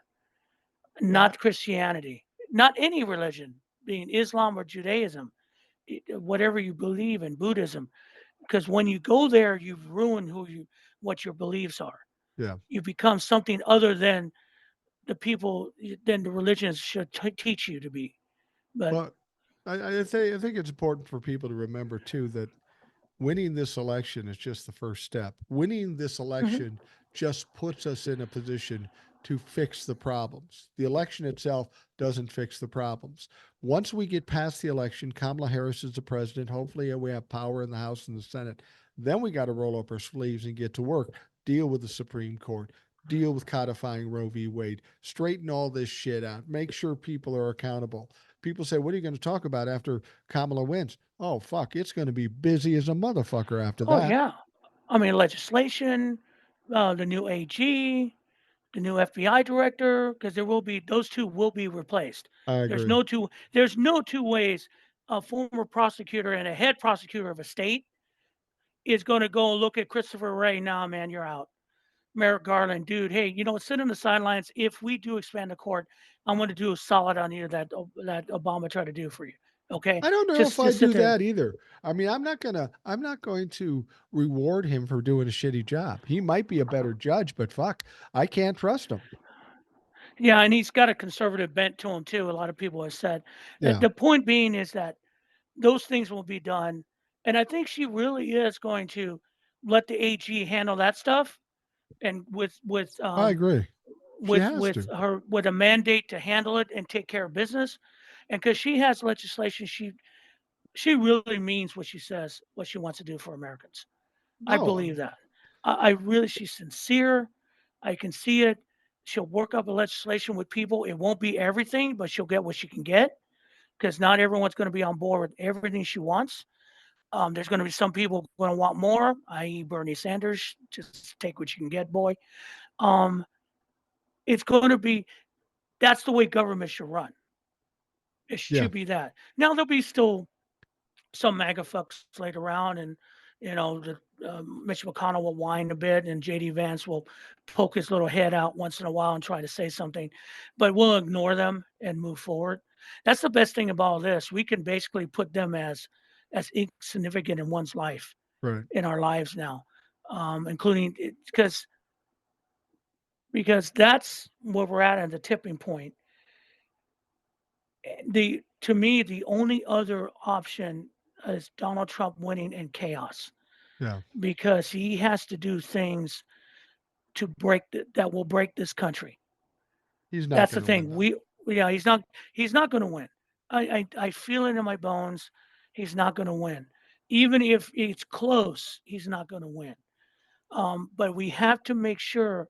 Well, Not Christianity, not any religion, being Islam or Judaism, whatever you believe in, Buddhism. Because when you go there, you've ruined what your beliefs are. yeah. You become something other than than the religions should teach you to be. But Well, I think it's important for people to remember too that winning this election is just the first step. Winning this mhm. election just puts us in a position to fix the problems. The election itself doesn't fix the problems. Once we get past the election, Kamala Harris is the president. Hopefully, we have power in the House and the Senate. Then we got to roll up our sleeves and get to work, deal with the Supreme Court, deal with codifying Roe v. Wade, straighten all this shit out, make sure people are accountable. People say, what are you going to talk about after Kamala wins? Oh, fuck, it's going to be busy as a motherfucker after Oh that. yeah, I mean legislation, the new AG, the new FBI director, because those two will be replaced. I There's agree. no two. There's no two ways. A former prosecutor and a head prosecutor of a state is going to go look at Christopher Wray. Nah, man, you're out. Merrick Garland, dude, hey, sit on the sidelines. If we do expand the court, I'm going to do a solid on you that Obama tried to do for you. Okay, I don't know if I just sit do there. that either. I mean, I'm not going to reward him for doing a shitty job. He might be a better judge, but fuck, I can't trust him. Yeah, and he's got a conservative bent to him too. A lot of people have said. Yeah. The point being is that those things will be done. And I think she really is going to let the AG handle that stuff, and I agree. She has with to. her with a mandate to handle it and take care of business, and because she has legislation, she really means what she says, what she wants to do for Americans. I No, believe that. I really, she's sincere. I can see it. She'll work up a legislation with people. It won't be everything, but she'll get what she can get because not everyone's going to be on board with everything she wants. There's going to be some people going to want more, i.e., Bernie Sanders. Just take what you can get, boy. Um, it's going to be that's the way government should run. It yeah, should be that. Now there'll be still some MAGA fucks laid around, and Mitch McConnell will whine a bit, and JD Vance will poke his little head out once in a while and try to say something, but we'll ignore them and move forward. That's the best thing about all this. We can basically put them as insignificant in one's life, right. in our lives now, including because that's where we're at the tipping point. The To me, the only other option is Donald Trump winning in chaos, Yeah, because he has to do things to that will break this country. he's not That's the going to win thing. though. He's not going to win. I feel it in my bones. He's not going to win. Even if it's close, he's not going to win. But we have to make sure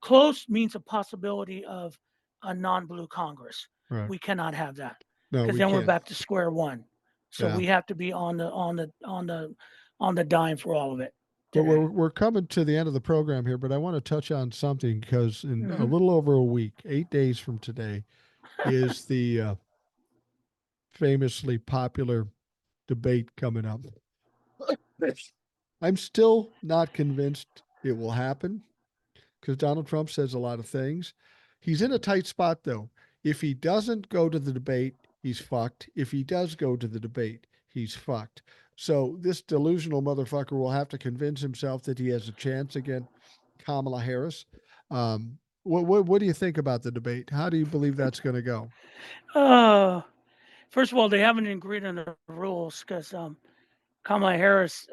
close means a possibility of a non-blue Congress. Right. We cannot have that No, because we then we're can't. back to square one. So Yeah. we have to be on the dime for all of it But today. we're coming to the end of the program here, but I want to touch on something because in a Hmm. little over a week, 8 days from today, is the famously popular debate coming up. I'm still not convinced it will happen because Donald Trump says a lot of things. He's in a tight spot, though. If he doesn't go to the debate, he's fucked. If he does go to the debate, he's fucked. So this delusional motherfucker will have to convince himself that he has a chance against Kamala Harris. What do you think about the debate? How do you believe that's going to go? Uh, First of all, they haven't agreed on the rules because Kamala Harris.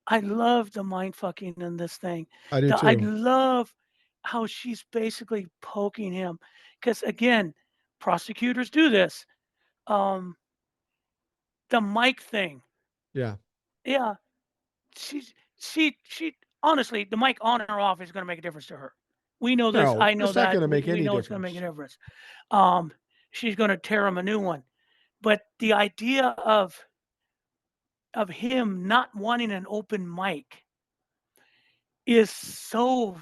I love the mind fucking in this thing. I do I too. love how she's basically poking him because again, prosecutors do this. Um, the mic thing. Yeah. Yeah, she honestly, the mic on or off is going to make a difference to her. We know this. No, I know it's not going that. to make We any know it's going to make a difference. difference. She's going to tear him a new one. But the idea of him not wanting an open mic is so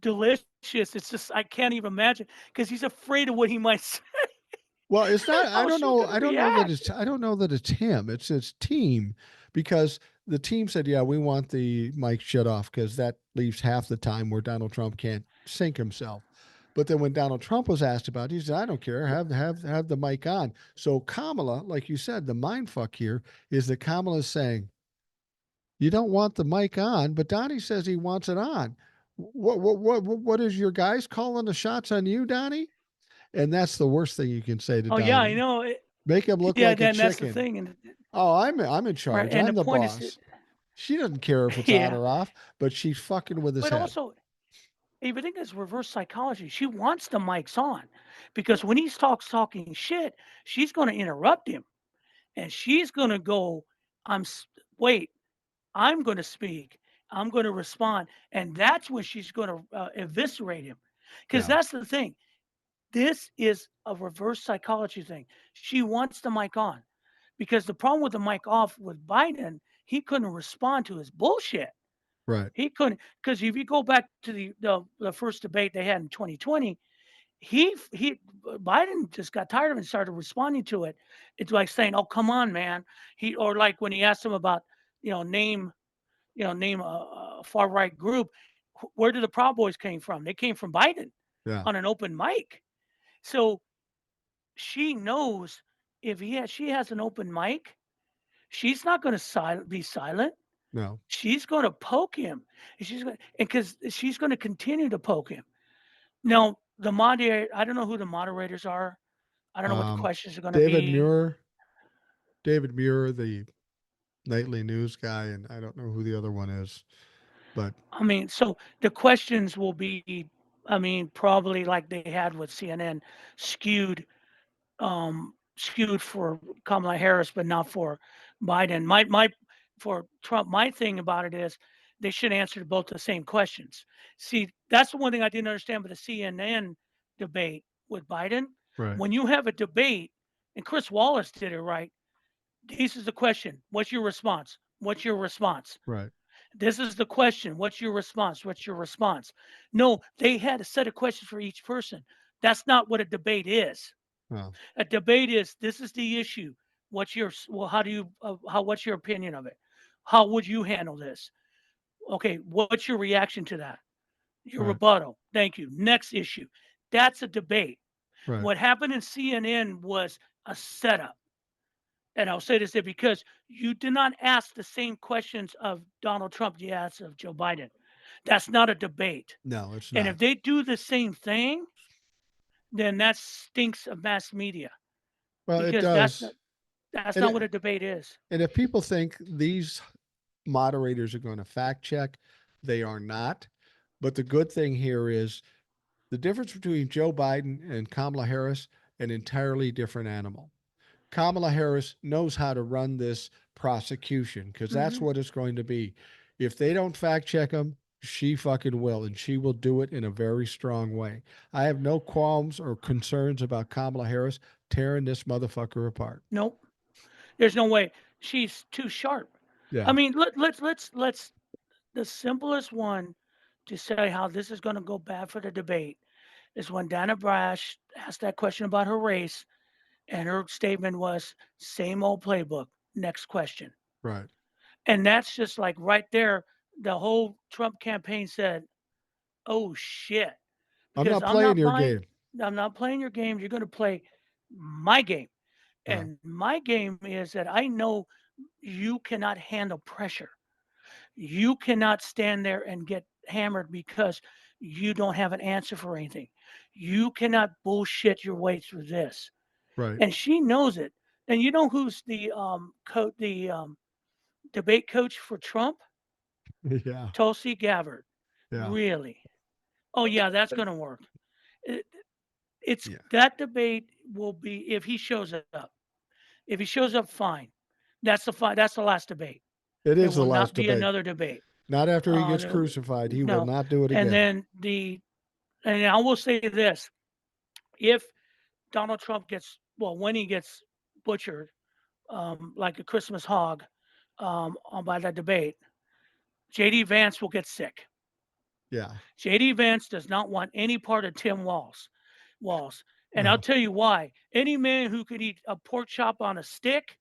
delicious. It's just I can't even imagine because he's afraid of what he might say, Well, it's not. I how don't she's know. going to I don't know that react. it's. I don't know that it's him. It's his team, because the team said, "Yeah, we want the mic shut off because that leaves half the time where Donald Trump can't sync himself." But then when Donald Trump was asked about it, he said, "I don't care. Have the mic on." So Kamala, like you said, the mind fuck here is that Kamala is saying, "You don't want the mic on, but Donnie says he wants it on. What is your guys calling the shots on you, Donnie?" And that's the worst thing you can say to Oh yeah, I Donnie. know. Make him look Yeah, like a then that's the chicken. thing, and Oh, I'm in right, charge. and the I'm the point is, boss. She doesn't care if it's on yeah, or off, but she's fucking with his but head. also if you think it's reverse psychology, she wants the mics on because when he talking shit, she's going to interrupt him and she's going to go, wait, I'm going to speak. I'm going to respond. And that's when she's going to eviscerate him. Because Yeah, that's the thing. This is a reverse psychology thing. She wants the mic on because the problem with the mic off with Biden, he couldn't respond to his bullshit. right. He couldn't, because if you go back to the first debate they had in 2020, he Biden just got tired of it and started responding to it. It's like saying, "Oh, come on, man." Or like when he asked him about, name name a far right group. Where did the Proud Boys came from? They came from Biden Yeah, on an open mic. So she knows if she has an open mic, she's not going to be silent. no. She's going to poke him. And she's going because she's going to continue to poke him. Now, I don't know who the moderators are. I don't know what the Um, questions are going to David be. Muir. David Muir, the nightly news guy, and I don't know who the other one is, but I mean, so the questions will be, I mean, probably like they had with CNN, skewed skewed for Kamala Harris, but not for Biden. My for Trump, my thing about it is they should answer both the same questions. See, that's the one thing I didn't understand with the CNN debate with Biden. right, When you have a debate, and Chris Wallace did it right, this is the question. What's your response? What's your response? right. This is the question. What's your response? What's your response? No, they had a set of questions for each person. That's not what a debate is. Well, A debate is this is the issue. What's your well? How do you how? What's your opinion of it? How would you handle this? Okay, what's your reaction to that? Your right, rebuttal. Thank you. Next issue. That's a debate. right, What happened in CNN was a setup. And I'll say this there because you did not ask the same questions of Donald Trump you asked of Joe Biden. That's not a debate. no, it's And if not. they do the same thing, then that stinks of mass media Well, it because does, that's and not what it, a debate is. and if people think these moderators are going to fact check, they are not. But the good thing here is the difference between Joe Biden and Kamala Harris, an entirely different animal. Kamala Harris knows how to run this prosecution because that's Mhm. what it's going to be. If they don't fact check him, she fucking will, and she will do it in a very strong way. I have no qualms or concerns about Kamala Harris tearing this motherfucker apart. Nope. There's no way. She's too sharp. I Yeah, mean, let's the simplest one to say how this is going to go bad for the debate is when Dana Brash asked that question about her race, and her statement was same old playbook. Next question. right. And that's just like right there. The whole Trump campaign said, "Oh shit," I'm because not playing your game. I'm not playing your game. You're going to play my game. Right, And my game is that I know you cannot handle pressure. You cannot stand there and get hammered because you don't have an answer for anything. You cannot bullshit your way through this. right. And she knows it. And you know who's the debate coach for Trump? Yeah, Tulsi Gabbard. yeah, Really? Oh yeah, that's going to work. It, it's yeah. that debate will be if he shows up. If he shows up, fine. That's the fine. That's the last debate. It There is the will not last be debate. another debate. Not after he gets There, crucified. He will no. not do it And again. then and I will say this: if Donald Trump gets when he gets butchered like a Christmas hog by that debate, JD Vance will get sick. Yeah. JD Vance does not want any part of Tim Walz. And I'll No. tell you why. Any man who could eat a pork chop on a stick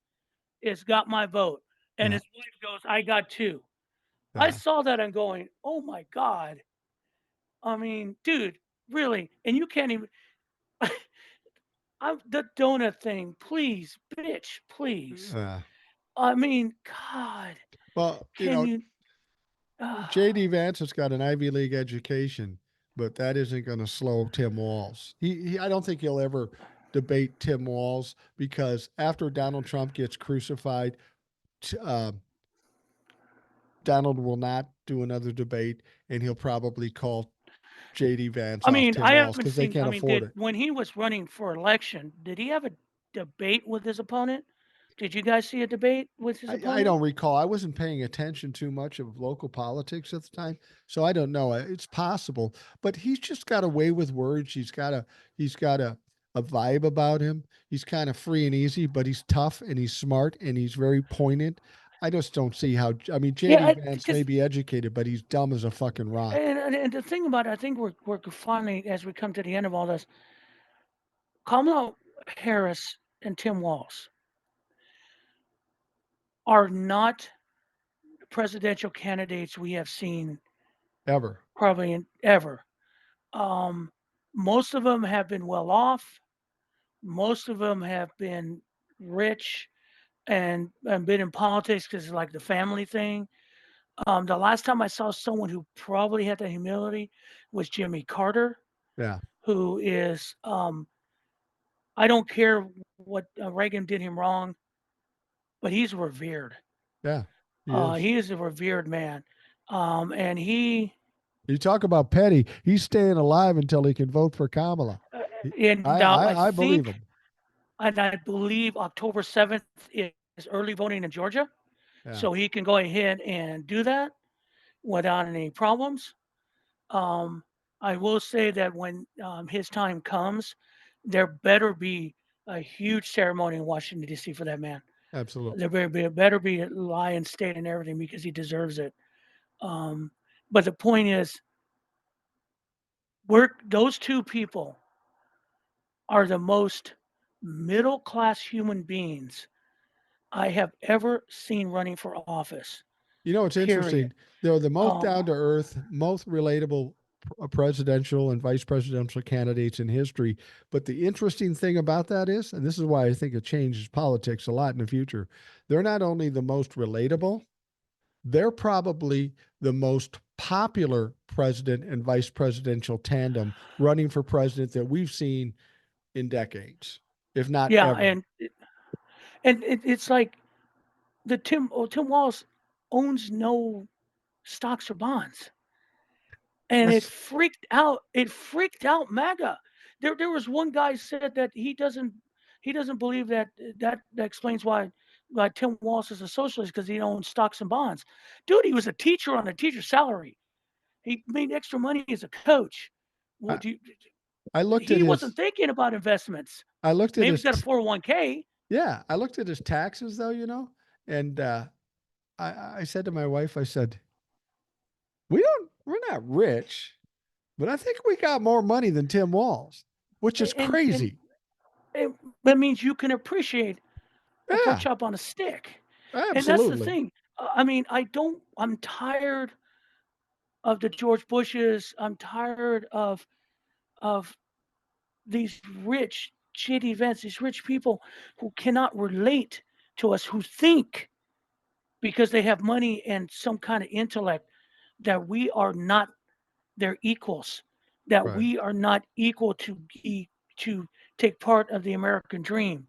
has got my vote. And Yeah. his wife goes, I got two. I Yeah. saw that and going, oh my God. I mean, dude, really? And you can't even the donut thing, please, bitch, please. Yeah. I mean, God, Well, can you JD Vance has got an Ivy League education, but that isn't going to slow Tim Walz. I don't think he'll ever debate Tim Walz because after Donald Trump gets crucified, uh, Donald will not do another debate, and he'll probably call JD Vance I off mean, Tim I Walz haven't because they seen. I can't mean, afford did it. when he was running for election, did he have a debate with his opponent? Did you guys see a debate with his I opponent? don't recall. I wasn't paying attention too much of local politics at the time, so I don't know. It's possible, but he's just got a way with words. He's got a vibe about him. He's kind of free and easy, but he's tough and he's smart and he's very pointed. I just don't see how. I mean, JD Yeah, Vance may because be educated, but he's dumb as a fucking rock. and the thing about it, I think we're finally as we come to the end of all this, Kamala Harris and Tim Walz are not presidential candidates we have seen Ever. probably ever. Um, most of them have been well off. Most of them have been rich and been in politics because it's like the family thing. The last time I saw someone who probably had the humility was Jimmy Carter, Yeah. who is I don't care what Reagan did him wrong. but he's revered. Yeah, he is. He is a revered man. And You talk about petty. He's staying alive until he can vote for Kamala. uh, He- and now I I believe think, him. and I believe October 7th is early voting in Georgia. Yeah, So he can go ahead and do that without any problems. Um, I will say that when his time comes, there better be a huge ceremony in Washington, D.C. for that man. absolutely. There better be a lion state and everything because he deserves it. Um, but the point is, those two people are the most middle class human beings I have ever seen running for office. You know, it's Period. interesting. They're the most Um, down to earth, most relatable presidential and vice presidential candidates in history. But the interesting thing about that is, and this is why I think it changes politics a lot in the future, they're not only the most relatable, they're probably the most popular president and vice presidential tandem running for president that we've seen in decades, if not yeah, ever. it's like Tim Walz owns no stocks or bonds, and That's it freaked out MAGA. There was one guy said that he doesn't believe that that explains why Tim Walz is a socialist because he owns stocks and bonds. Dude, he was a teacher on a teacher's salary. He made extra money as a coach. I, What do you, I looked at he wasn't his thinking about investments. I looked at Maybe he's his got a 401k. yeah, I looked at his taxes though, and I said to my wife, I said, we're not rich, but I think we got more money than Tim Walz, which is And crazy. and that means you can appreciate a pork Yeah, chop on a stick. And that's the absolutely. thing. I mean, I'm tired of the George Bushes. I'm tired of these rich shit events, these rich people who cannot relate to us, who think because they have money and some kind of intellect that we are not their equals, that Right. we are not equal to take part of the American dream.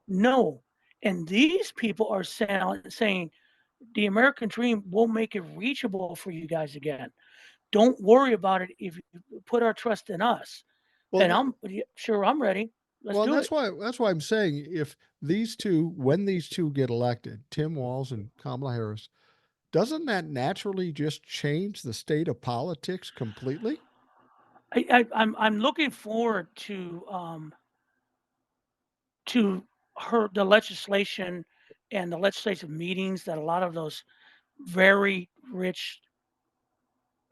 No. And these people are saying the American dream will make it reachable for you guys again. Don't worry about it if you put our trust in us. Well, And sure I'm ready. Let's well, do it. that's why I'm saying if these two, when these two get elected, Tim Walz and Kamala Harris, doesn't that naturally just change the state of politics completely? I'm looking forward to her the legislation and the legislative meetings that a lot of those very rich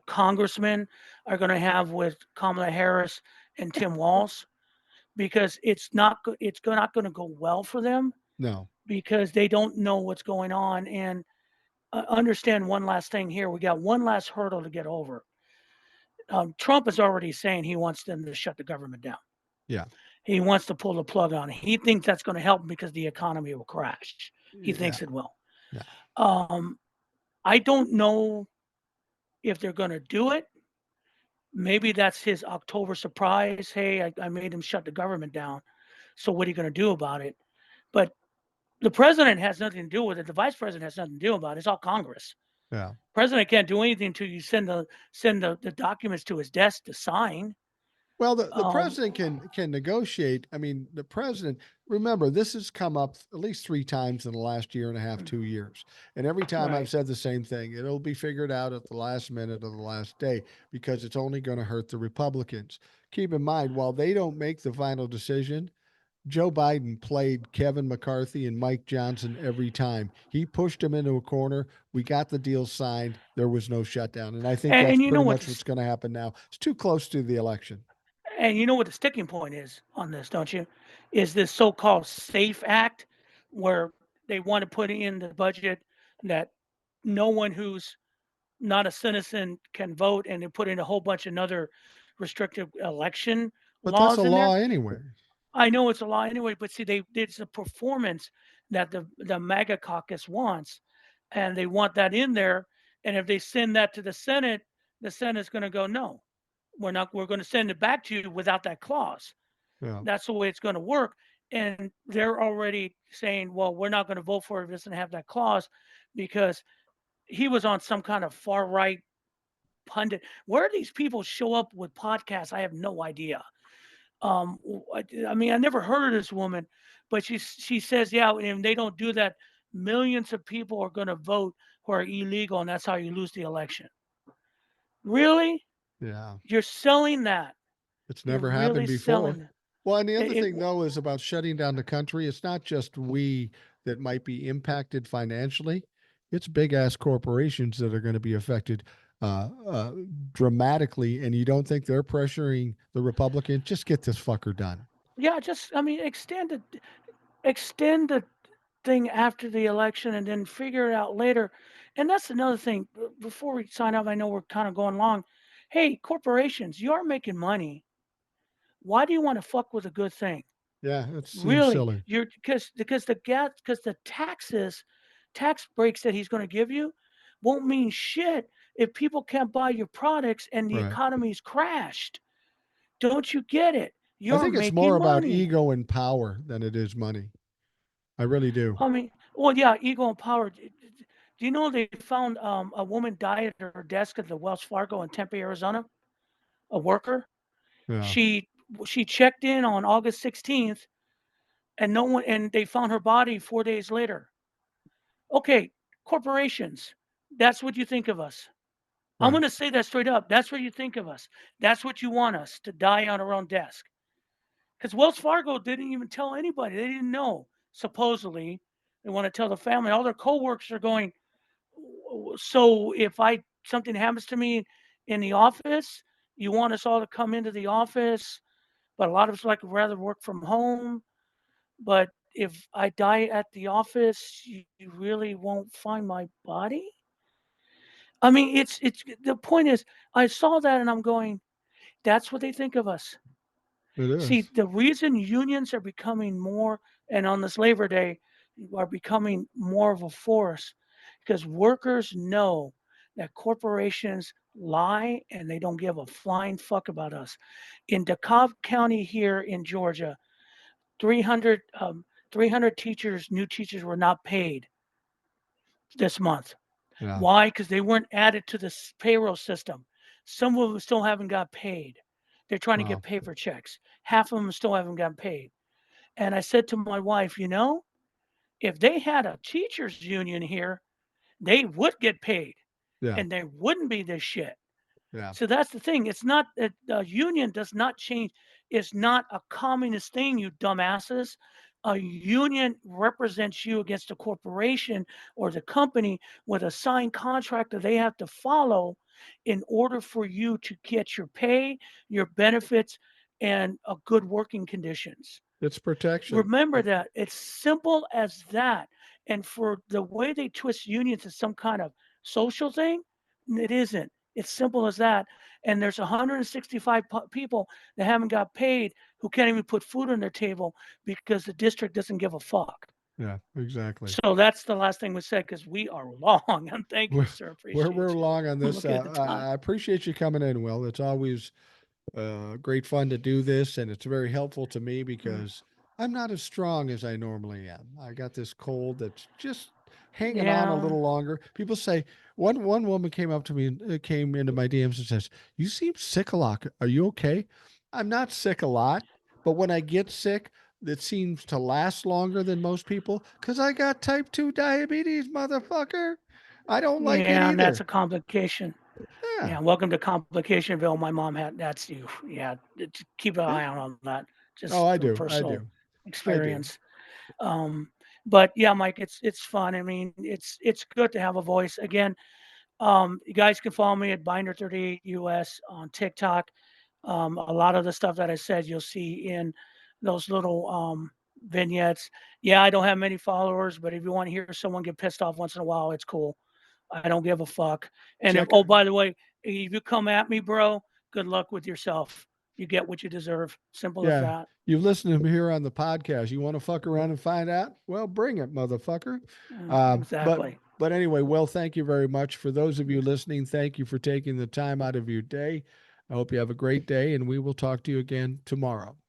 congressmen are going to have with Kamala Harris and Tim Walz because it's not going to go well for them No. because they don't know what's going on. And understand one last thing here: we got one last hurdle to get over. Trump is already saying he wants them to shut the government down. Yeah. He wants to pull the plug on it. He thinks that's going to help because the economy will crash. He Yeah. thinks it will. Yeah. Um, I don't know if they're going to do it. Maybe that's his October surprise. Hey, I made him shut the government down. So what are you going to do about it? But the president has nothing to do with it. The vice president has nothing to do about it. It's all Congress. Yeah. President can't do anything until you send the documents to his desk to sign. Well, the Um, president can negotiate. I mean, the president. Remember, this has come up at least 3 times in the last year and a half, 2 years, and every time I've right. said the same thing. It'll be figured out at the last minute of the last day because it's only going to hurt the Republicans. Keep in mind, while they don't make the final decision, Joe Biden played Kevin McCarthy and Mike Johnson every time. He pushed him into a corner. We got the deal signed. There was no shutdown, and I think that's And you know pretty what? much what's going to happen now. It's too close to the election. And you know what the sticking point is on this, don't you? Is this so-called SAFE Act, where they want to put in the budget that no one who's not a citizen can vote, and they put in a whole bunch of other restrictive election But that's a laws in there. law anyway. I know it's a law anyway, but see, it's a performance that the MAGA caucus wants, and they want that in there. And if they send that to the Senate's going to go, no, we're not. We're going to send it back to you without that clause. Yeah. That's the way it's going to work. and they're already saying, well, we're not going to vote for it if it doesn't have that clause, because he was on some kind of far right pundit. Where these people show up with podcasts, I have no idea. I mean, I never heard of this woman, but she says, yeah, and they don't do that, millions of people are going to vote who are illegal, and that's how you lose the election. Really? Yeah. You're selling that? It's You're never really happened before. selling it? Well, and the other It thing, though, is about shutting down the country. It's not just we that might be impacted financially, it's big ass corporations that are going to be affected uh, uh, dramatically. And you don't think they're pressuring the Republican? Just get this fucker done. yeah, just I mean, extend the thing after the election and then figure it out later. And that's another thing. Before we sign up, I know we're kind of going long. Hey, corporations, you are making money. Why do you want to fuck with a good thing? Yeah, it seems Really? silly. You're because the tax breaks that he's going to give you won't mean shit if people can't buy your products and the Right. economy's crashed. Don't you get it? I You're think it's more making about money. ego and power than it is money. I really do. I mean, well, yeah, ego and power. Do you know they found a woman died at her desk at the Wells Fargo in Tempe, Arizona? A worker. Yeah. She she checked in on August 16th, and no one, and they found her body 4 days later. Okay, corporations. That's what you think of us. I'm Right. going to say that straight up. That's what you think of us. That's what you want us to die on our own desk. Because Wells Fargo didn't even tell anybody. They didn't know. Supposedly, they want to tell the family. All their coworkers are going, so if I something happens to me in the office, you want us all to come into the office, but a lot of us like rather work from home. But if I die at the office, you really won't find my body. I mean, it's the point is, I saw that and I'm going, that's what they think of us. It See, is. the reason unions are becoming more, and on this Labor Day, are becoming more of a force, because workers know that corporations lie and they don't give a flying fuck about us. In DeKalb County here in Georgia, 300, 300 teachers, new teachers were not paid this month. Yeah. Why? Because they weren't added to the payroll system. Some of them still haven't got paid. They're trying to Wow. get paper checks. Half of them still haven't gotten paid. And I said to my wife, if they had a teachers union here, they would get paid Yeah. and there wouldn't be this shit. Yeah. So that's the thing. It's not that the union does not change. It's not a communist thing, you dumbasses. A union represents you against a corporation or the company with a signed contract that they have to follow in order for you to get your pay, your benefits, and a good working conditions. It's protection. Remember that. It's simple as that. And for the way they twist unions as some kind of social thing, it isn't. It's simple as that. And there's 165 people that haven't got paid who can't even put food on their table because the district doesn't give a fuck. Yeah, exactly. So that's the last thing we said because we are long. And thank you, We're sir. we're Appreciate you. long on I'm this. looking at the time. I appreciate you coming in, Will. It's always great fun to do this, and it's very helpful to me Mm. because I'm not as strong as I normally am. I got this cold that's just hanging on a Yeah. little longer. People say one woman came up to me and came into my DMs and says, "You seem sick a lot. Are you okay?" I'm not sick a lot, but when I get sick, it seems to last longer than most people because I got type 2 diabetes, motherfucker. I don't like it Yeah. And that's either. a complication. Yeah. Yeah, welcome to Complicationville. My mom had that's you. Yeah, keep an Yeah. eye out on that, Oh, just I from do. I personal do. I do. experience. Um, but yeah, Mike, it's fun. I mean, it's good to have a voice again. You guys can follow me at Binder38 US on TikTok. A lot of the stuff that I said you'll see in those little vignettes. Yeah, I don't have many followers, but if you want to hear someone get pissed off once in a while, it's cool. I don't give a fuck. And if, Check oh, by the way, if you come at me, bro, good luck with yourself. You get what you deserve. Simple as Yeah. that. You've listened to me here on the podcast. You want to fuck around and find out? Well, bring it, motherfucker. But Exactly. anyway, Will, thank you very much. For those of you listening, thank you for taking the time out of your day. I hope you have a great day, and we will talk to you again tomorrow.